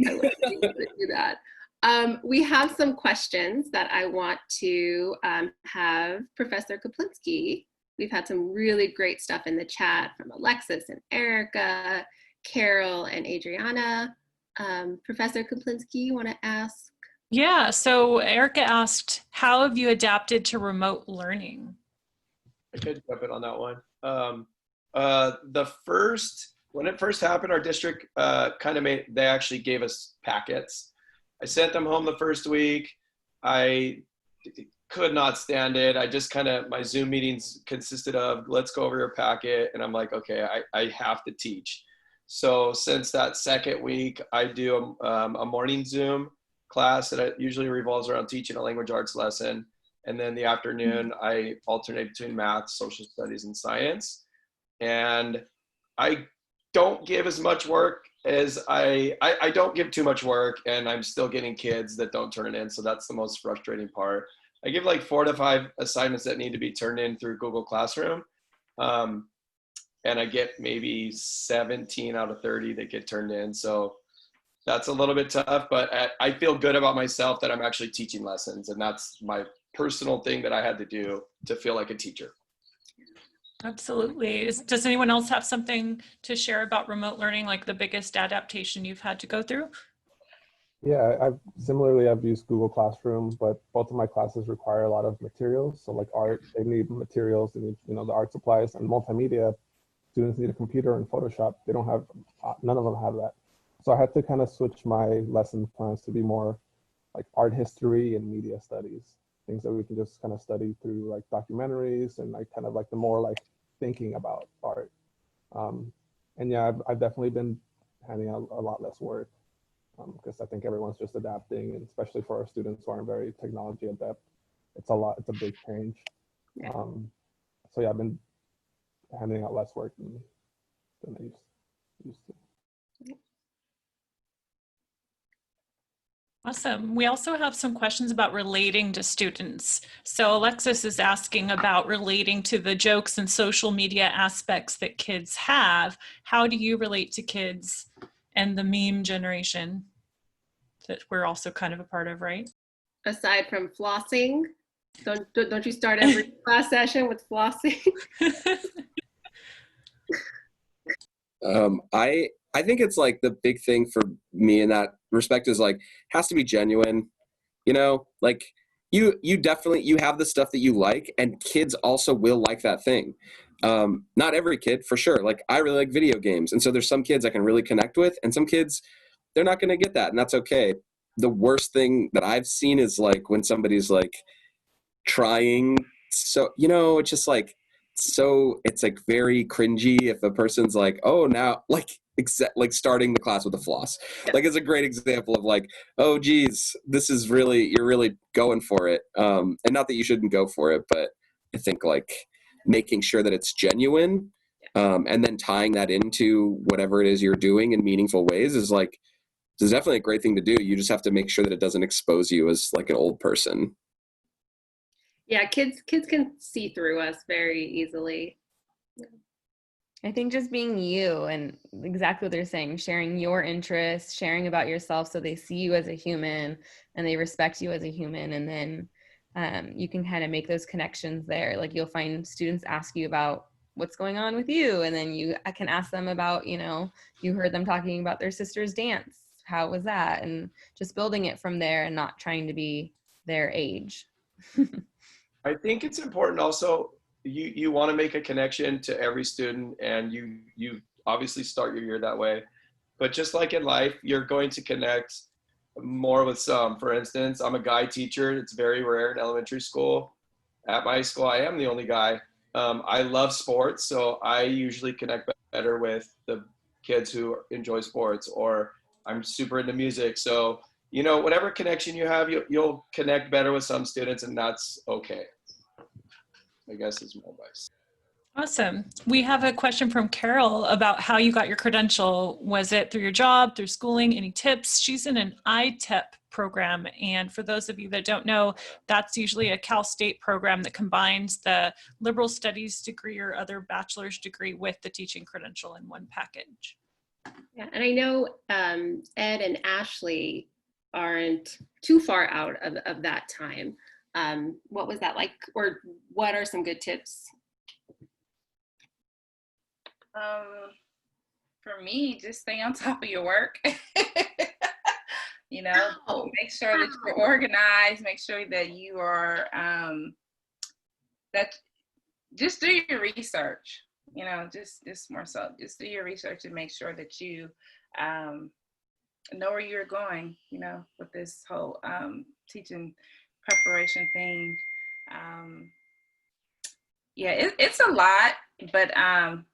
Speaker 1: I wouldn't be able to do that. We have some questions that I want to have Professor Kaplinsky. We've had some really great stuff in the chat from Alexis and Erica, Carol and Adriana. Professor Kaplinsky, you want to ask?
Speaker 8: Yeah, so Erica asked, how have you adapted to remote learning?
Speaker 2: I could jump in on that one. When it first happened, our district they actually gave us packets. I sent them home the first week. I could not stand it. I just my Zoom meetings consisted of, let's go over your packet. And I'm like, okay, I have to teach. So since that second week, I do a morning Zoom class that usually revolves around teaching a language arts lesson. And then the afternoon, I alternate between math, social studies, and science. And I don't give as much work as I don't give too much work, and I'm still getting kids that don't turn it in. So that's the most frustrating part. I give like 4 to 5 assignments that need to be turned in through Google Classroom. And I get maybe 17 out of 30 that get turned in. So that's a little bit tough, but I feel good about myself that I'm actually teaching lessons. And that's my personal thing that I had to do to feel like a teacher.
Speaker 8: Absolutely. Does anyone else have something to share about remote learning, like the biggest adaptation you've had to go through?
Speaker 4: Yeah, I've used Google Classroom, but both of my classes require a lot of materials. So like art, they need materials, they need, the art supplies, and multimedia. Students need a computer and Photoshop. They don't have, none of them have that. So I had to kind of switch my lesson plans to be more like art history and media studies, things that we can just kind of study through like documentaries and like kind of like the more like thinking about art. And yeah, I've definitely been handing out a lot less work because I think everyone's just adapting, and especially for our students who aren't very technology adept, it's a big change.
Speaker 1: Yeah.
Speaker 4: So yeah, I've been handing out less work than I used to.
Speaker 8: Awesome. We also have some questions about relating to students. So Alexis is asking about relating to the jokes and social media aspects that kids have. How do you relate to kids and the meme generation that we're also kind of a part of, right?
Speaker 1: Aside from flossing, don't you start every class session with flossing?
Speaker 6: I think it's like the big thing for me in that respect is like, has to be genuine, like you definitely, you have the stuff that you like, and kids also will like that thing. Not every kid for sure. Like I really like video games. And so there's some kids I can really connect with, and some kids, they're not going to get that. And that's okay. The worst thing that I've seen is like when somebody's like trying, so, it's just like, so it's like very cringy if a person's like, oh, now like starting the class with a floss. Like it's a great example of like, oh geez, this is really, you're really going for it. And not that you shouldn't go for it, but I think like making sure that it's genuine, and then tying that into whatever it is you're doing in meaningful ways is definitely a great thing to do. You just have to make sure that it doesn't expose you as like an old person.
Speaker 1: Yeah, kids can see through us very easily.
Speaker 5: I think just being you and exactly what they're saying, sharing your interests, sharing about yourself so they see you as a human and they respect you as a human. And then you can kind of make those connections there. Like you'll find students ask you about what's going on with you. And then I can ask them about, you heard them talking about their sister's dance. How was that? And just building it from there and not trying to be their age.
Speaker 2: I think it's important also, you want to make a connection to every student, and you obviously start your year that way. But just like in life, you're going to connect more with some. For instance, I'm a guy teacher. It's very rare in elementary school. At my school, I am the only guy. I love sports, so I usually connect better with the kids who enjoy sports, or I'm super into music. So, whatever connection you have, you'll connect better with some students, and that's okay, I guess is my advice.
Speaker 8: Awesome. We have a question from Carol about how you got your credential. Was it through your job, through schooling? Any tips? She's in an ITEP program. And for those of you that don't know, that's usually a Cal State program that combines the liberal studies degree or other bachelor's degree with the teaching credential in one package.
Speaker 1: Yeah, and I know Ed and Ashley aren't too far out of that time. What was that like, or what are some good tips?
Speaker 3: For me, just stay on top of your work. Make sure that you're organized, make sure that you are, that just do your research, you know, just more so, just do your research and make sure that you know where you're going, you know, with this whole teaching preparation thing. Yeah, it's a lot, but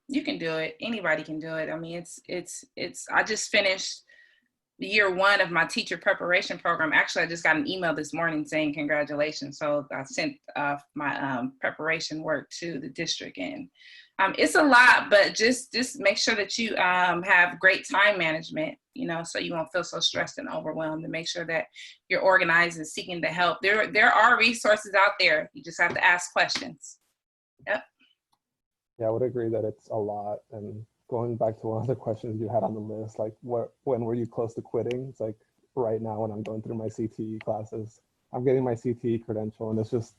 Speaker 3: you can do it. Anybody can do it. I mean, it's I just finished year 1 of my teacher preparation program. Actually, I just got an email this morning saying congratulations. So I sent my preparation work to the district, and it's a lot, but just make sure that you have great time management, you know, so you won't feel so stressed and overwhelmed, and make sure that you're organized and seeking the help. There are resources out there. You just have to ask questions. Yep.
Speaker 4: Yeah, I would agree that it's a lot. And going back to one of the questions you had on the list, like when were you close to quitting? It's like right now when I'm going through my CTE classes. I'm getting my CTE credential, and it's just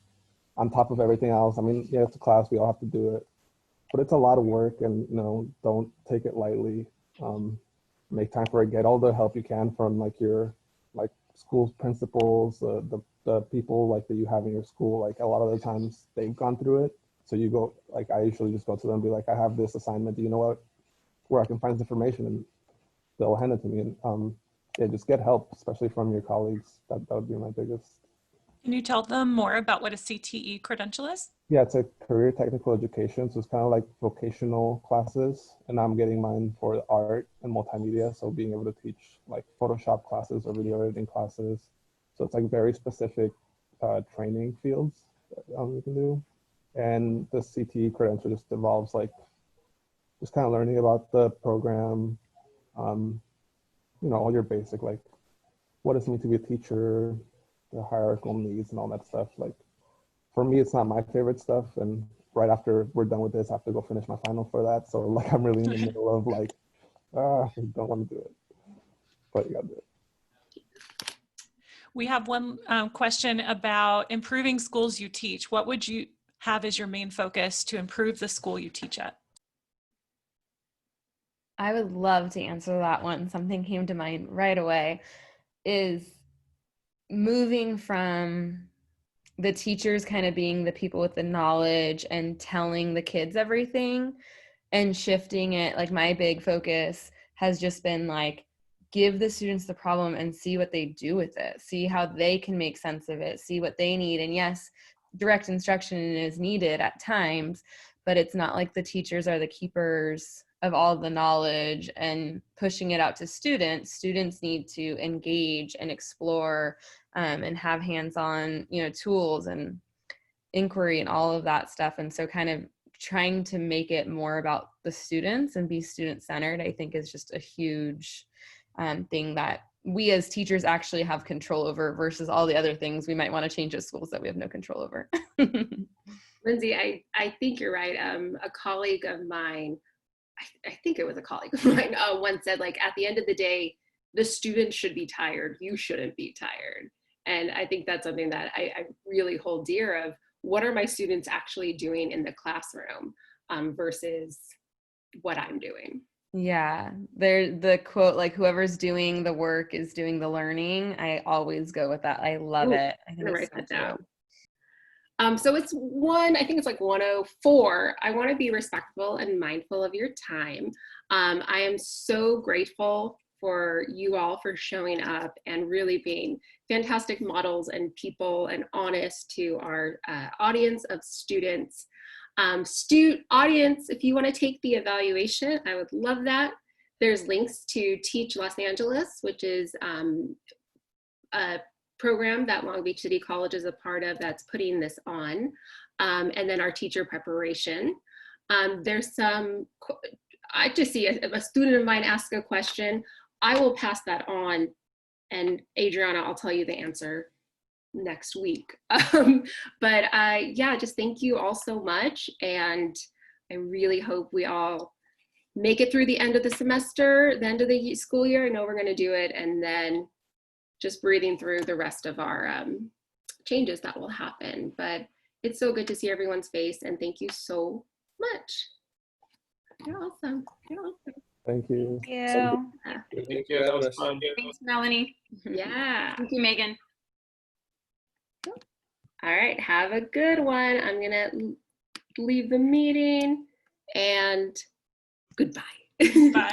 Speaker 4: on top of everything else. I mean, yeah, it's a class, we all have to do it, but it's a lot of work, and you know, don't take it lightly. Make time for it. Get all the help you can from like your school principals, the people like that you have in your school. Like a lot of the times they've gone through it. So you go, like I usually just go to them and be like, I have this assignment, do you know what, where I can find this information? And they'll hand it to me. And yeah, just get help, especially from your colleagues. That would be my biggest.
Speaker 8: Can you tell them more about what a CTE credential is?
Speaker 4: Yeah, it's a career technical education. So it's kind of like vocational classes. And I'm getting mine for art and multimedia. So being able to teach like Photoshop classes or video editing classes. So it's like very specific training fields that you can do. And the CTE credential just involves like just kind of learning about the program, you know, all your basic, like what does it mean to be a teacher, the hierarchical needs and all that stuff. Like for me, it's not my favorite stuff. And right after we're done with this, I have to go finish my final for that. So like I'm really in the middle of like, I don't want to do it, but you gotta do it.
Speaker 8: We have one question about improving schools you teach. What would you have as your main focus to improve the school you teach at?
Speaker 5: I would love to answer that one. Something came to mind right away is moving from the teachers kind of being the people with the knowledge and telling the kids everything, and shifting it. Like my big focus has just been like, give the students the problem and see what they do with it, see how they can make sense of it, see what they need. And yes, direct instruction is needed at times, but it's not like the teachers are the keepers of all the knowledge and pushing it out to students. Students need to engage and explore and have hands-on, you know, tools and inquiry and all of that stuff. And so kind of trying to make it more about the students and be student-centered, I think is just a huge thing that we as teachers actually have control over versus all the other things we might want to change at schools that we have no control over.
Speaker 1: Lindsay, I think you're right. A colleague of mine, I think it was a colleague of mine, once said, like, at the end of the day, the students should be tired. You shouldn't be tired. And I think that's something that I really hold dear of. What are my students actually doing in the classroom versus what I'm doing?
Speaker 5: Yeah, the quote, like, whoever's doing the work is doing the learning. I always go with that. I love it. I think
Speaker 1: I'm gonna
Speaker 5: it's
Speaker 1: write
Speaker 5: so
Speaker 1: that
Speaker 5: true.
Speaker 1: down. So it's I think it's like 104. I want to be respectful and mindful of your time. I am so grateful for you all for showing up and really being fantastic models and people and honest to our audience of students. Audience, if you want to take the evaluation, I would love that. There's links to Teach Los Angeles, which is a program that Long Beach City College is a part of that's putting this on, and then our teacher preparation. There's some, I just see a student of mine ask a question, I will pass that on, and Adriana, I'll tell you the answer next week. But yeah, just thank you all so much, and I really hope we all make it through the end of the semester, the end of the school year. I know we're going to do it, and then just breathing through the rest of our changes that will happen. But it's so good to see everyone's face, and thank you so much. You're awesome. You're awesome.
Speaker 4: Thank you.
Speaker 5: Yeah.
Speaker 2: Thank you. That was fun.
Speaker 7: Thanks, Melanie.
Speaker 1: Yeah.
Speaker 7: Thank you, Megan.
Speaker 1: All right, have a good one. I'm gonna leave the meeting, and goodbye.
Speaker 8: Bye.